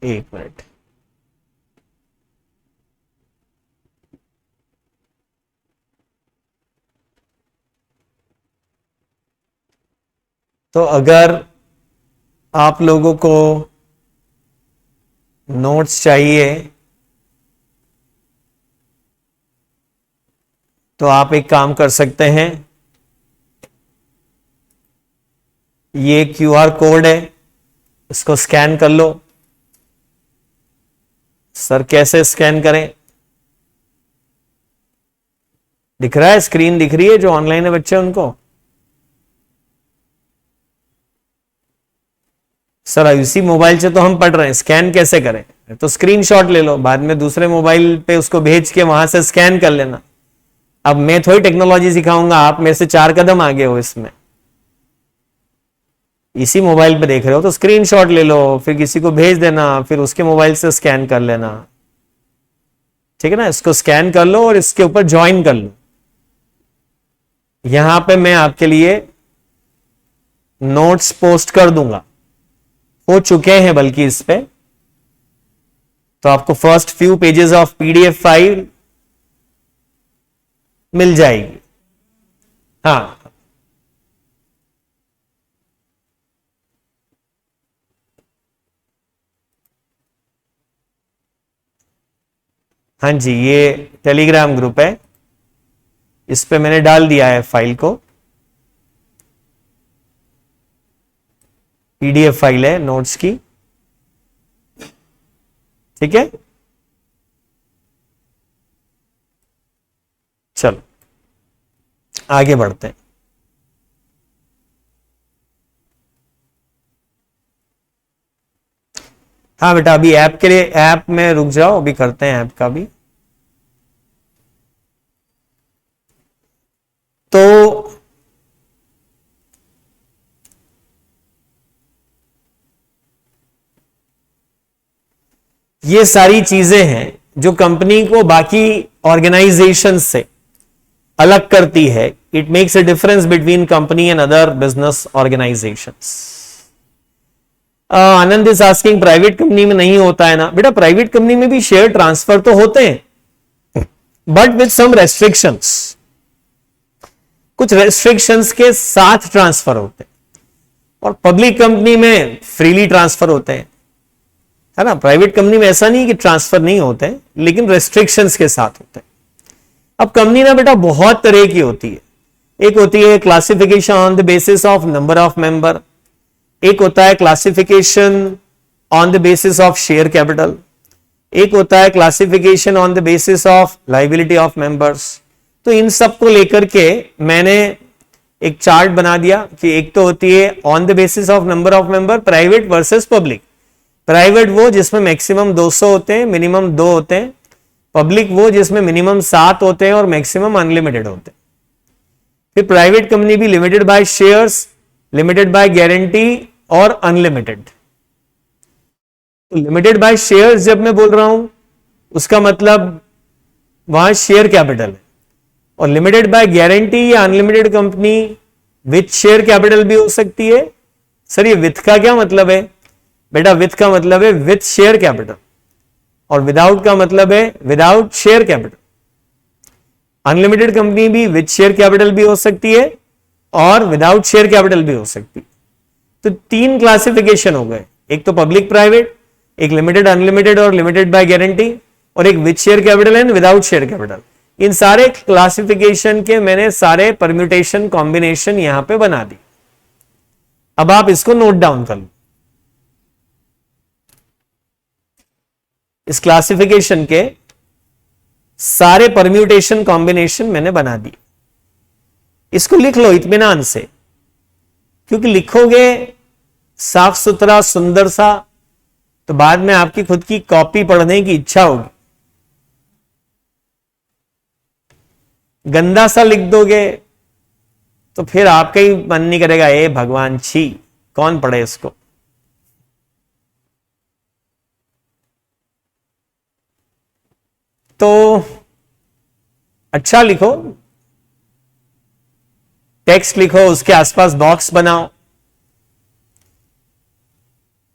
Speaker 1: 1 मिनट। तो अगर आप लोगों को नोट्स चाहिए तो आप एक काम कर सकते हैं। ये क्यूआर कोड है, इसको स्कैन कर लो। सर कैसे स्कैन करें? दिख रहा है, स्क्रीन दिख रही है जो ऑनलाइन है बच्चे उनको? सर इसी मोबाइल से तो हम पढ़ रहे हैं, स्कैन कैसे करें? तो स्क्रीनशॉट ले लो, बाद में दूसरे मोबाइल पे उसको भेज के वहां से स्कैन कर लेना। अब मैं थोड़ी टेक्नोलॉजी सिखाऊंगा, आप मेरे से 4 कदम आगे हो इसमें। इसी मोबाइल पे देख रहे हो तो स्क्रीनशॉट ले लो, फिर किसी को भेज देना, फिर उसके मोबाइल से स्कैन कर लेना। ठीक है ना? इसको स्कैन कर लो और इसके ऊपर ज्वाइन कर लो। यहां पे मैं आपके लिए नोट्स पोस्ट कर दूंगा, हो चुके हैं बल्कि इस पे। तो आपको first few pages of PDF file मिल जाएगी। हाँ हाँ जी, ये टेलीग्राम ग्रुप है, इस पे मैंने डाल दिया है फाइल को। पीडीएफ फाइल है नोट्स की, ठीक है। चलो आगे बढ़ते हैं। हाँ बेटा, अभी ऐप के लिए, ऐप में रुक जाओ, अभी करते हैं ऐप का भी। तो ये सारी चीजें हैं जो कंपनी को बाकी ऑर्गेनाइजेशन से अलग करती है। It makes a difference between company and other business organisations. Anand is asking private company में नहीं होता है ना? बेटा प्राइवेट कंपनी में भी शेयर ट्रांसफर तो होते हैं, बट विद सम रेस्ट्रिक्शंस। कुछ रेस्ट्रिक्शंस के साथ ट्रांसफर होते हैं, और पब्लिक कंपनी में फ्रीली ट्रांसफर होते हैं, है ना? प्राइवेट कंपनी में ऐसा नहीं कि ट्रांसफर नहीं होते, लेकिन रेस्ट्रिक्शंस के साथ होते हैं। अब कंपनी ना बेटा बहुत तरह की होती है। एक होती है classification on the basis of number of member, एक होता है classification on the basis of share capital, एक होता है classification on the basis of liability of members. तो इन सब को लेकर के मैंने एक चार्ट बना दिया कि एक तो होती है on the basis of number of member, private versus public. Private वो जिसमें मैक्सिमम 200 होते हैं, मिनिमम 2 होते हैं। पब्लिक वो जिसमें मिनिमम 7 होते हैं और मैक्सिमम अनलिमिटेड होते हैं। फिर प्राइवेट कंपनी भी limited by shares, limited by guarantee और अनलिमिटेड। तो लिमिटेड बाय शेयर्स जब मैं बोल रहा हूं उसका मतलब वहां शेयर कैपिटल है, और लिमिटेड बाय गारंटी या unlimited company with share capital भी हो सकती है। सर ये विथ का क्या मतलब है? बेटा विथ का मतलब है विथ शेयर कैपिटल, और विदाउट का मतलब है without share capital. Unlimited company भी विथ शेयर कैपिटल भी हो सकती है और विदाउट शेयर कैपिटल भी हो सकती है। तो 3 क्लासिफिकेशन हो गए, एक तो पब्लिक प्राइवेट, एक लिमिटेड अनलिमिटेड और लिमिटेड बाय गारंटी, और एक with share capital and without share capital. इन सारे क्लासिफिकेशन के मैंने सारे परम्यूटेशन कॉम्बिनेशन यहां पे बना दी। अब आप इसको नोट डाउन कर लो। इस क्लासिफिकेशन के सारे परम्यूटेशन कॉम्बिनेशन मैंने बना दी। इसको लिख लो इत्मीनान से, क्योंकि लिखोगे साफ सुथरा सुंदर सा तो बाद में आपकी खुद की कॉपी पढ़ने की इच्छा होगी। गंदा सा लिख दोगे तो फिर आपका ही मन नहीं करेगा, ए भगवान छी कौन पढ़े इसको। तो अच्छा लिखो, टेक्स्ट लिखो, उसके आसपास बॉक्स बनाओ।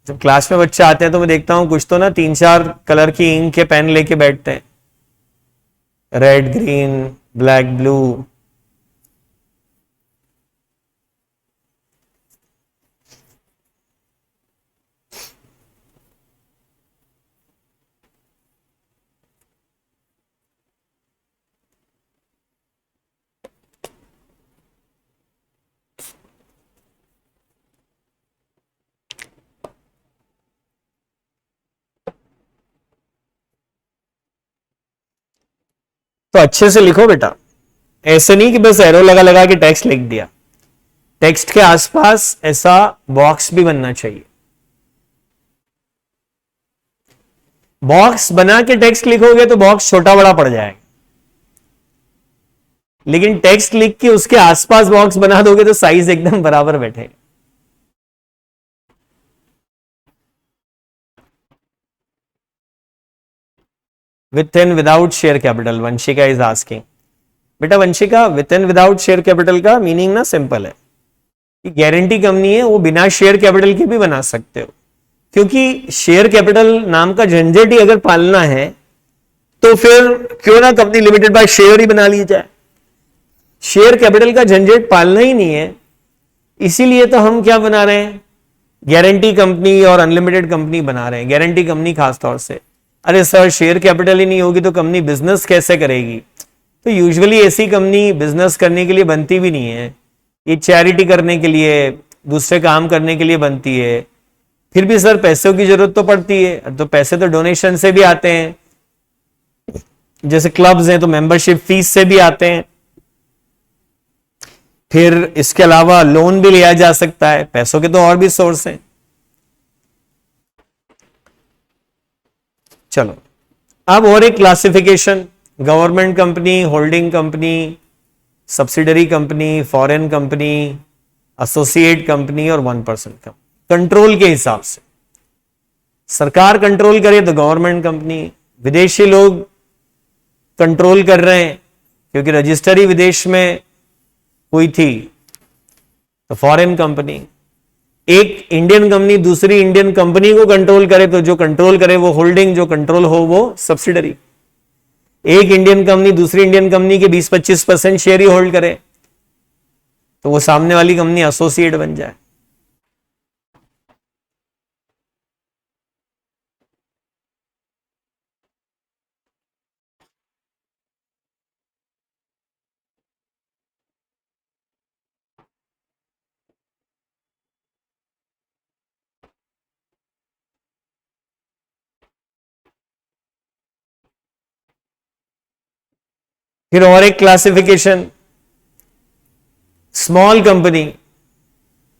Speaker 1: जब क्लास में बच्चे आते हैं तो मैं देखता हूं कुछ तो ना 3-4 कलर की इंक के पेन लेके बैठते हैं, रेड, ग्रीन, ब्लैक, ब्लू। तो अच्छे से लिखो बेटा, ऐसे नहीं कि बस एरो लगा लगा के टेक्स्ट लिख दिया। टेक्स्ट के आसपास ऐसा बॉक्स भी बनना चाहिए। बॉक्स बना के टेक्स्ट लिखोगे तो बॉक्स छोटा बड़ा पड़ जाएगा, लेकिन टेक्स्ट लिख के उसके आसपास बॉक्स बना दोगे तो साइज एकदम बराबर बैठेगा। With and without share capital, Vanshika is asking. बेटा Vanshika, with and without share capital का मीनिंग ना सिंपल है कि गारंटी कंपनी है वो बिना शेयर कैपिटल के भी बना सकते हो, क्योंकि शेयर कैपिटल नाम का झंझट ही अगर पालना है तो फिर क्यों ना कंपनी लिमिटेड बाय शेयर ही बना ली जाए। शेयर कैपिटल का झंझट पालना ही नहीं है, इसीलिए तो हम क्या बना रहे हैं, गारंटी कंपनी और अनलिमिटेड कंपनी बना रहे हैं। गारंटी कंपनी खासतौर से, अरे सर शेयर कैपिटल ही नहीं होगी तो कंपनी बिजनेस कैसे करेगी? तो यूजुअली ऐसी कंपनी बिजनेस करने के लिए बनती भी नहीं है, ये चैरिटी करने के लिए, दूसरे काम करने के लिए बनती है। फिर भी सर पैसों की जरूरत तो पड़ती है, तो पैसे तो डोनेशन से भी आते हैं। जैसे क्लब्स हैं तो मेंबरशिप फीस से भी आते हैं। फिर इसके अलावा लोन भी लिया जा सकता है, पैसों के तो और भी सोर्स हैं। चलो अब और एक classification, government company, holding company, subsidiary company, foreign company, associate company और 1% कंपनी। कंट्रोल के हिसाब से सरकार कंट्रोल करे तो गवर्नमेंट कंपनी, विदेशी लोग कंट्रोल कर रहे हैं क्योंकि रजिस्ट्री विदेश में हुई थी तो फॉरेन कंपनी। एक इंडियन कंपनी दूसरी इंडियन कंपनी को कंट्रोल करे तो जो कंट्रोल करे वो होल्डिंग, जो कंट्रोल हो वो सब्सिडरी। एक इंडियन कंपनी दूसरी इंडियन कंपनी के 20-25% शेयर ही होल्ड करे तो वो सामने वाली कंपनी एसोसिएट बन जाए। फिर और एक क्लासिफिकेशन, स्मॉल कंपनी,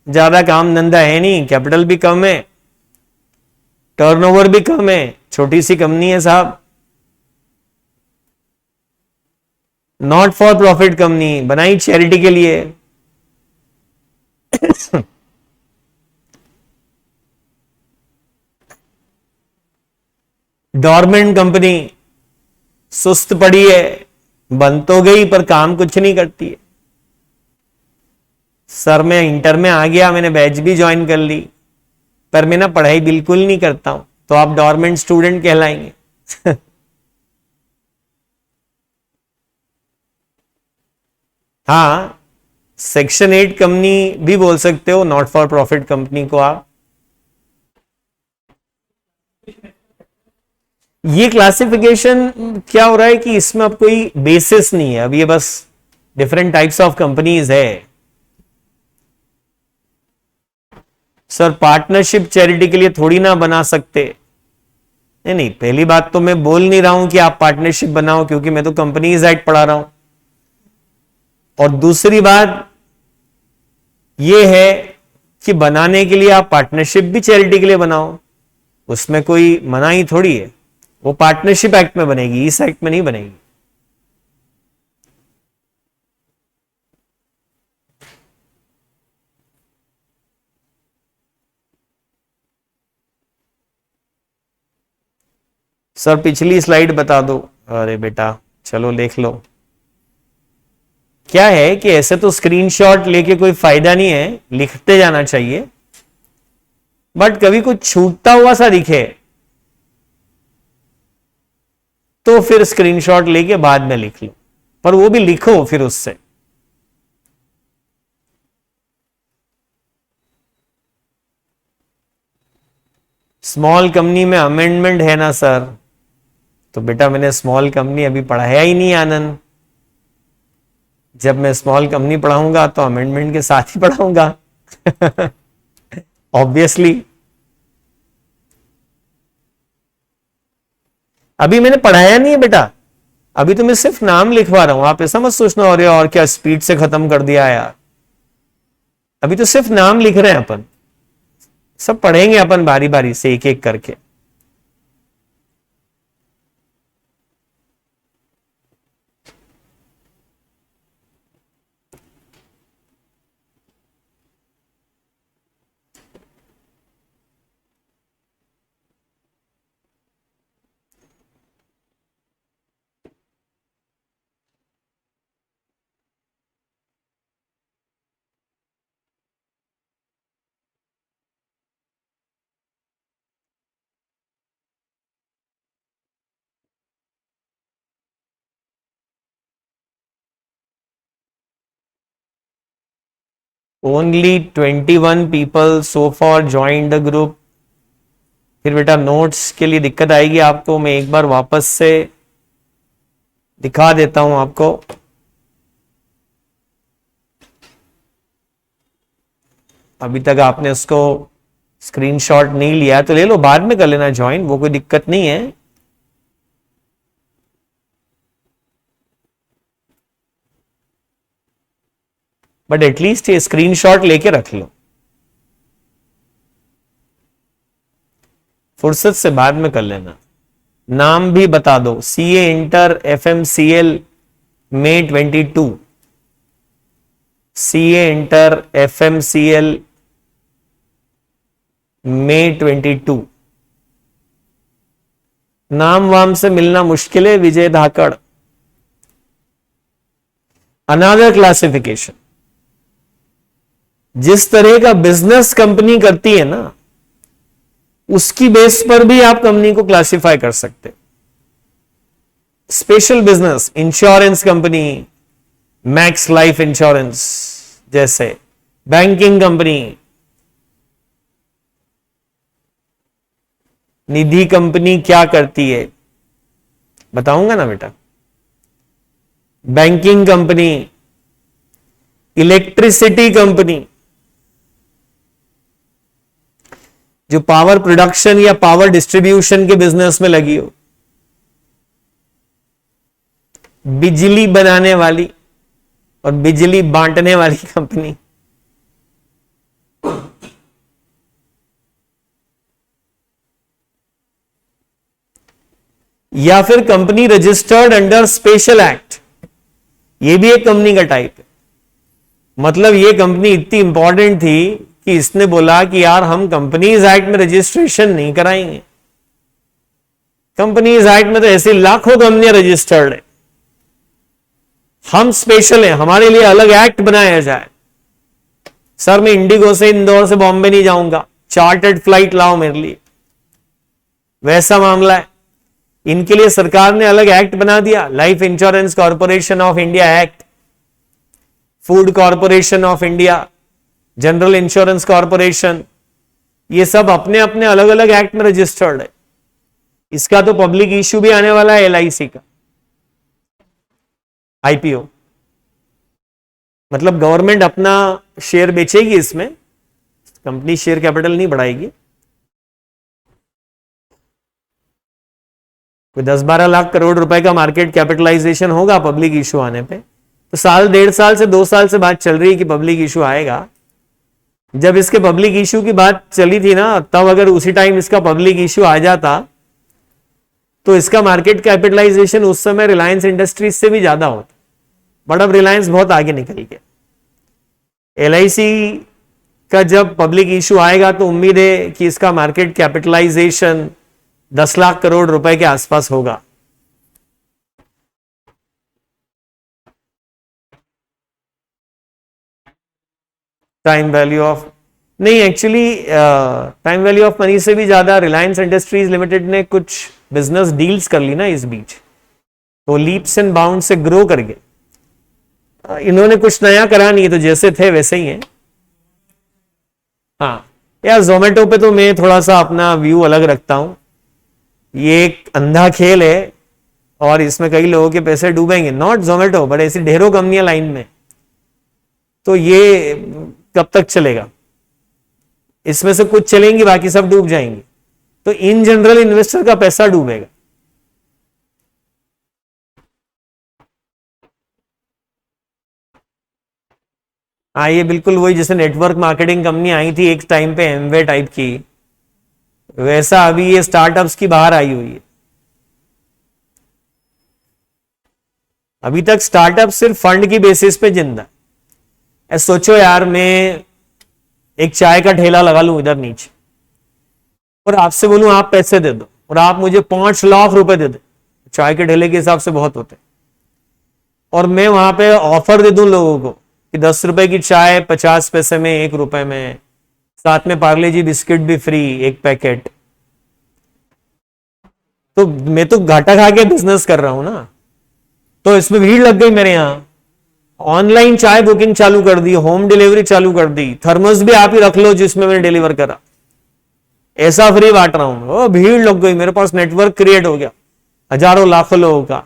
Speaker 1: ज्यादा काम धंधा है नहीं, कैपिटल भी कम है, टर्नओवर भी कम है, छोटी सी कंपनी है साहब, नॉट फॉर प्रॉफिट कंपनी, बनाई चैरिटी के लिए। डॉर्मेंट कंपनी, सुस्त पड़ी है, बन तो गई पर काम कुछ नहीं करती है। सर मैं इंटर में आ गया, मैंने बैच भी ज्वाइन कर ली पर मैं ना पढ़ाई बिल्कुल नहीं करता हूं, तो आप डॉर्मेंट स्टूडेंट कहलाएंगे। हाँ, सेक्शन 8 कंपनी भी बोल सकते हो, नॉट फॉर प्रॉफिट कंपनी को आप। ये क्लासिफिकेशन क्या हो रहा है कि इसमें अब कोई बेसिस नहीं है, अब ये बस डिफरेंट टाइप्स ऑफ कंपनीज है। सर पार्टनरशिप चैरिटी के लिए थोड़ी ना बना सकते। नहीं नहीं, पहली बात तो मैं बोल नहीं रहा हूं कि आप पार्टनरशिप बनाओ क्योंकि मैं तो कंपनीज एक्ट पढ़ा रहा हूं, और दूसरी बात यह है कि बनाने के लिए आप पार्टनरशिप भी चैरिटी के लिए बनाओ, उसमें कोई मनाही थोड़ी है। वो पार्टनरशिप एक्ट में बनेगी, इस एक्ट में नहीं बनेगी। सर पिछली स्लाइड बता दो। अरे बेटा चलो लिख लो। क्या है कि ऐसे तो स्क्रीनशॉट लेके कोई फायदा नहीं है, लिखते जाना चाहिए, बट कभी कुछ छूटता हुआ सा दिखे तो फिर स्क्रीनशॉट लेके बाद में लिख लो, पर वो भी लिखो फिर उससे। स्मॉल कंपनी में अमेंडमेंट है ना सर, तो बेटा मैंने स्मॉल कंपनी अभी पढ़ाया ही नहीं आनंद। जब मैं स्मॉल कंपनी पढ़ाऊंगा तो अमेंडमेंट के साथ ही पढ़ाऊंगा। ऑब्वियसली अभी मैंने पढ़ाया नहीं है बेटा, अभी तो मैं सिर्फ नाम लिखवा रहा हूं। आप ऐसा मत सोचना और क्या स्पीड से खत्म कर दिया यार, अभी तो सिर्फ नाम लिख रहे हैं अपन, सब पढ़ेंगे अपन बारी बारी से एक एक करके। Only 21 people so far joined the group। फिर बेटा नोट्स के लिए दिक्कत आएगी आपको, मैं एक बार वापस से दिखा देता हूं आपको। अभी तक आपने उसको स्क्रीनशॉट नहीं लिया तो ले लो, बाद में कर लेना ज्वाइन, वो कोई दिक्कत नहीं है। बट एटलीस्ट ये स्क्रीनशॉट लेके रख लो, फुर्सत से बाद में कर लेना। नाम भी बता दो, CA inter FMCL May 22, CA inter FMCL May 22। नाम वाम से मिलना मुश्किल है। विजय धाकड़। अनदर क्लासिफिकेशन, जिस तरह का बिजनेस कंपनी करती है ना, उसकी बेस पर भी आप कंपनी को क्लासिफाई कर सकते। Special business, insurance company, max life insurance जैसे, बैंकिंग कंपनी, निधि कंपनी क्या करती है बताऊंगा ना बेटा। बैंकिंग कंपनी, इलेक्ट्रिसिटी कंपनी जो पावर प्रोडक्शन या पावर डिस्ट्रीब्यूशन के बिजनेस में लगी हो, बिजली बनाने वाली और बिजली बांटने वाली कंपनी, या फिर company registered under special act, ये भी एक कंपनी का टाइप है। मतलब ये कंपनी इतनी इंपॉर्टेंट थी कि इसने बोला कि यार हम कंपनीज एक्ट में रजिस्ट्रेशन नहीं कराएंगे। कंपनीज एक्ट में तो ऐसे लाखों कंपनियां रजिस्टर्ड है, हम स्पेशल हैं, हमारे लिए अलग एक्ट बनाया जाए। सर मैं इंडिगो से इंदौर से बॉम्बे नहीं जाऊंगा, चार्टर्ड फ्लाइट लाओ मेरे लिए, वैसा मामला है। इनके लिए सरकार ने अलग एक्ट बना दिया, life insurance corporation of India act, food corporation of India, general insurance corporation, ये सब अपने अपने अलग अलग एक्ट में रजिस्टर्ड है। इसका तो पब्लिक इश्यू भी आने वाला है, एलआईसी का आईपीओ। मतलब गवर्नमेंट अपना शेयर बेचेगी इसमें, कंपनी शेयर कैपिटल नहीं बढ़ाएगी। कोई 10-12 लाख करोड़ रुपए का मार्केट कैपिटलाइजेशन होगा पब्लिक इशू आने पे, तो साल 1.5 साल से 2 साल से बात चल रही है कि पब्लिक इशू आएगा। जब इसके पब्लिक इशू की बात चली थी ना, तब अगर उसी टाइम इसका पब्लिक इशू आ जाता तो इसका मार्केट कैपिटलाइजेशन उस समय रिलायंस इंडस्ट्रीज से भी ज्यादा होता। बट अब रिलायंस बहुत आगे निकल गया। एलआईसी का जब पब्लिक इशू आएगा तो उम्मीद है कि इसका मार्केट कैपिटलाइजेशन 10 लाख करोड़ रुपए के आसपास होगा। टाइम वैल्यू ऑफ नहीं, actually time value of money से भी ज्यादा रिलायंस इंडस्ट्रीज लिमिटेड ने कुछ बिजनेस डील्स कर ली ना इस बीच, तो लीप्स एंड बाउंड से ग्रो कर गए। इन्होंने कुछ नया करा नहीं, तो जैसे थे वैसे ही हैं। हाँ यार, जोमेटो पे तो मैं थोड़ा सा अपना व्यू अलग रखता हूं। ये एक अंधा खेल है और इसमें कई लोगों के पैसे डूबेंगे। नॉट जोमेटो बट ऐसी ढेरों कंपनियां लाइन में, तो ये कब तक चलेगा? इसमें से कुछ चलेंगी, बाकी सब डूब जाएंगे। तो इन जनरल इन्वेस्टर का पैसा डूबेगा। हाँ, ये बिल्कुल वही जैसे नेटवर्क मार्केटिंग कंपनी आई थी एक टाइम पे एमवे टाइप की, वैसा अभी ये स्टार्टअप्स की बाहर आई हुई है। अभी तक स्टार्टअप सिर्फ फंड की बेसिस पे जिंदा है। सोचो यार, मैं एक चाय का ठेला लगा लूं इधर नीचे और आपसे बोलूं आप पैसे दे दो और आप मुझे 5 लाख रुपए दे दो, चाय के ठेले के हिसाब से बहुत होते, और मैं वहां पे ऑफर दे दूं लोगों को कि 10 रुपए की चाय 50 पैसे में, 1 रुपए में, साथ में पार्ले जी बिस्किट भी फ्री 1 पैकेट, तो मैं तो घाटा खा के बिजनेस कर रहा हूं ना। तो इसमें भीड़ लग गई मेरे यहां, ऑनलाइन चाय बुकिंग चालू कर दी, होम डिलीवरी चालू कर दी, थर्मस भी आप ही रख लो जिसमें मैंने डिलीवर करा, ऐसा फ्री बांट रहा हूं। ओ भीड़ लग गई, मेरे पास नेटवर्क क्रिएट हो गया, हजारों लाखों लोगों का,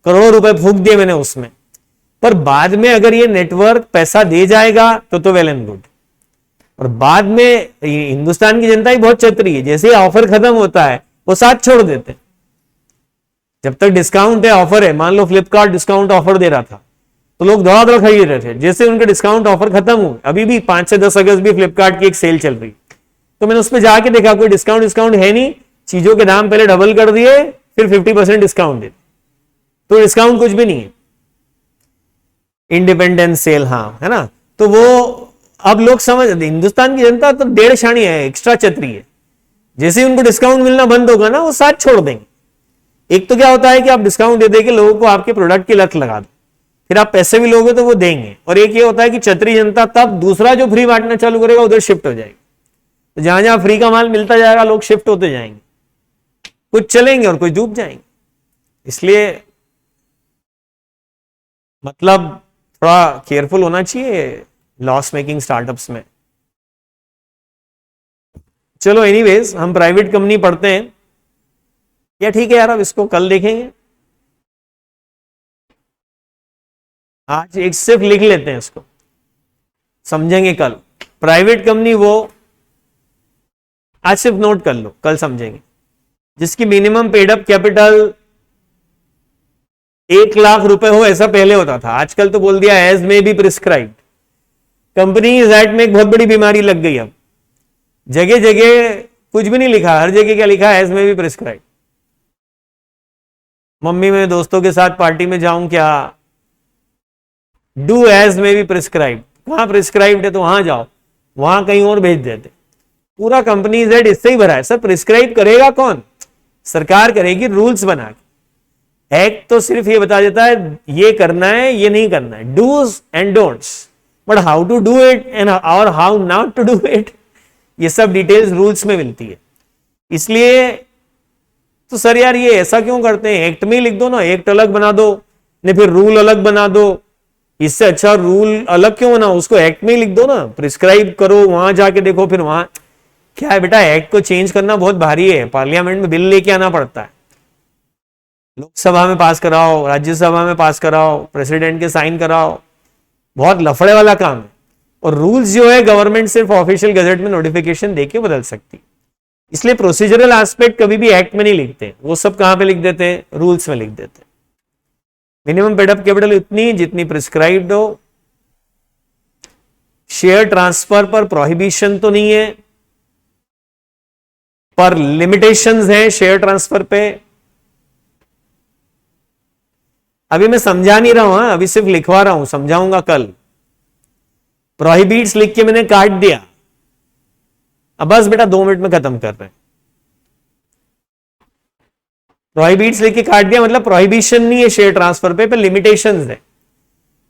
Speaker 1: करोड़ों रुपए फूंक दिए मैंने उसमें। पर बाद में अगर ये नेटवर्क पैसा दे जाएगा तो वेल एंड गुड। और बाद में हिंदुस्तान की जनता ही बहुत चतुरी है, जैसे ऑफर खत्म होता है वो साथ छोड़ देते। जब तक डिस्काउंट है, ऑफर है, मान लो फ्लिपकार्ट डिस्काउंट ऑफर दे रहा था, तो लोग दौड़ा दौड़ खरीद रहे थे। जैसे उनके डिस्काउंट ऑफर खत्म हुए, अभी भी 5 से 10 अगस्त भी फ्लिपकार्ट की एक सेल चल रही, तो मैंने उस पर जाके देखा कोई डिस्काउंट डिस्काउंट है नहीं, चीजों के दाम पहले डबल कर दिए, फिर 50% डिस्काउंट दे, तो डिस्काउंट कुछ भी नहीं है। इंडिपेंडेंस सेल, हाँ, है ना। तो वो अब लोग समझ, हिंदुस्तान की जनता तो डेढ़ शानी है, एक्स्ट्रा चतरी है। जैसे ही उनको डिस्काउंट मिलना बंद होगा ना, वो साथ छोड़ देंगे। एक तो क्या होता है कि आप डिस्काउंट दे देके लोगों को आपके प्रोडक्ट की लत लगा दो, फिर आप पैसे भी लोगे तो वो देंगे। और एक ये होता है कि चतरी जनता तब दूसरा जो फ्री बांटना चालू करेगा उधर शिफ्ट हो जाएगी। तो जहां जहां फ्री का माल मिलता जाएगा लोग शिफ्ट होते जाएंगे, कुछ चलेंगे और कुछ डूब जाएंगे। इसलिए मतलब थोड़ा केयरफुल होना चाहिए लॉस मेकिंग स्टार्टअप्स में। चलो एनीवेज, हम प्राइवेट कंपनी पढ़ते हैं या, ठीक है यार, अब इसको कल देखेंगे। आज एक सिर्फ लिख लेते हैं इसको, समझेंगे कल। प्राइवेट कंपनी वो, आज सिर्फ नोट कर लो, कल समझेंगे। जिसकी minimum paid up capital 1 lakh रुपए हो, ऐसा पहले होता था, आजकल तो बोल दिया एज में बी प्रिस्क्राइब्ड। कंपनीज एक्ट में एक बहुत बड़ी बीमारी लग गई। अब जगह जगह कुछ भी नहीं लिखा, हर जगह क्या लिखा है, एज में बी प्रिस्क्राइब्ड। मम्मी मैं दोस्तों के साथ पार्टी में जाऊं क्या, डू एज में बी प्रिस्क्राइब्ड। कहां प्रिस्क्राइब्ड है तो वहां जाओ, वहां कहीं और भेज देते। पूरा कंपनी जेड इससे ही भरा है। सर प्रिस्क्राइब करेगा कौन, सरकार करेगी रूल्स बना के। एक्ट तो सिर्फ ये बता देता है ये करना है ये नहीं करना है, dos and don'ts, but how to do it and और how not to do it, ये सब डिटेल्स रूल्स में मिलती है। इसलिए तो सर यार ये ऐसा क्यों करते हैं, एक्ट में ही लिख दो ना, एक्ट अलग बना दो, नहीं फिर रूल अलग बना दो। इससे अच्छा रूल अलग क्यों बनाओ, उसको एक्ट में ही लिख दो ना, प्रिस्क्राइब करो, वहां जाके देखो। फिर वहां क्या है बेटा, एक्ट को चेंज करना बहुत भारी है, पार्लियामेंट में बिल लेके आना पड़ता है, लोकसभा में पास कराओ, राज्यसभा में पास कराओ, प्रेसिडेंट के साइन कराओ, बहुत लफड़े वाला काम है। और रूल्स जो है गवर्नमेंट सिर्फ ऑफिशियल गजट में नोटिफिकेशन देके बदल सकती है। इसलिए प्रोसीजरल एस्पेक्ट कभी भी एक्ट में नहीं लिखते, वो सब कहां पे लिख देते हैं, रूल्स में लिख देते हैं। मिनिमम पेड अप कैपिटल उतनी जितनी प्रिस्क्राइब्ड हो। शेयर ट्रांसफर पर प्रोहिबिशन तो नहीं है, पर लिमिटेशंस हैं शेयर ट्रांसफर पे। अभी मैं समझा नहीं रहा हूं, अभी सिर्फ लिखवा रहा हूं, समझाऊंगा कल। प्रोहिबिट्स लिख के मैंने काट दिया, अब बस बेटा 2 मिनट में खत्म कर रहे हैं। प्रोहिबिट्स लिख के काट दिया, मतलब प्रोहिबिशन नहीं है शेयर ट्रांसफर पे, लिमिटेशंस है।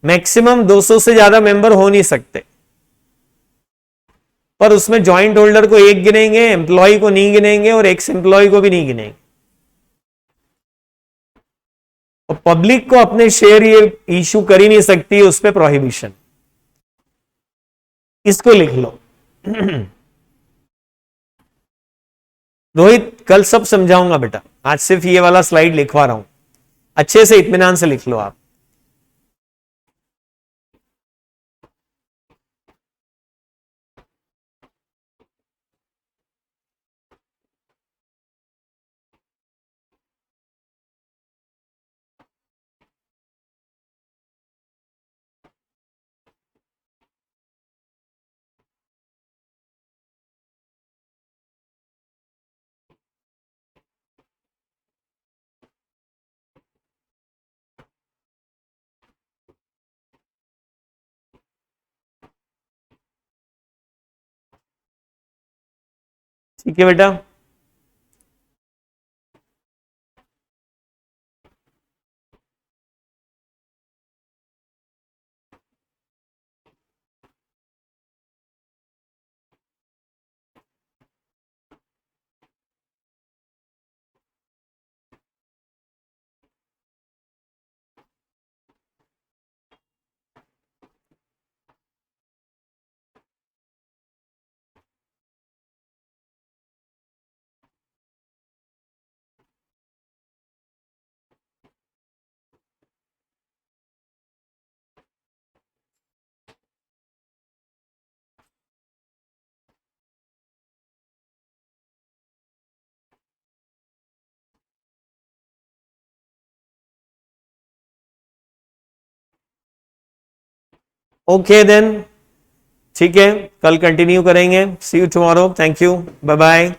Speaker 1: मैक्सिमम 200 से ज्यादा मेंबर हो नहीं सकते, पर उसमें ज्वाइंट होल्डर को एक गिनेंगे, एम्प्लॉय को नहीं गिनेंगे और एक्स एम्प्लॉय को भी नहीं गिनेंगे। और पब्लिक को अपने शेयर ये इशू कर ही नहीं सकती, उस पर प्रोहिबिशन। इसको लिख लो। रोहित कल सब समझाऊंगा बेटा, आज सिर्फ ये वाला स्लाइड लिखवा रहा हूं, अच्छे से इत्मीनान से लिख लो आप। ठीक है बेटा। ओके देन, ठीक है, कल कंटिन्यू करेंगे। See you tomorrow, thank you, bye bye.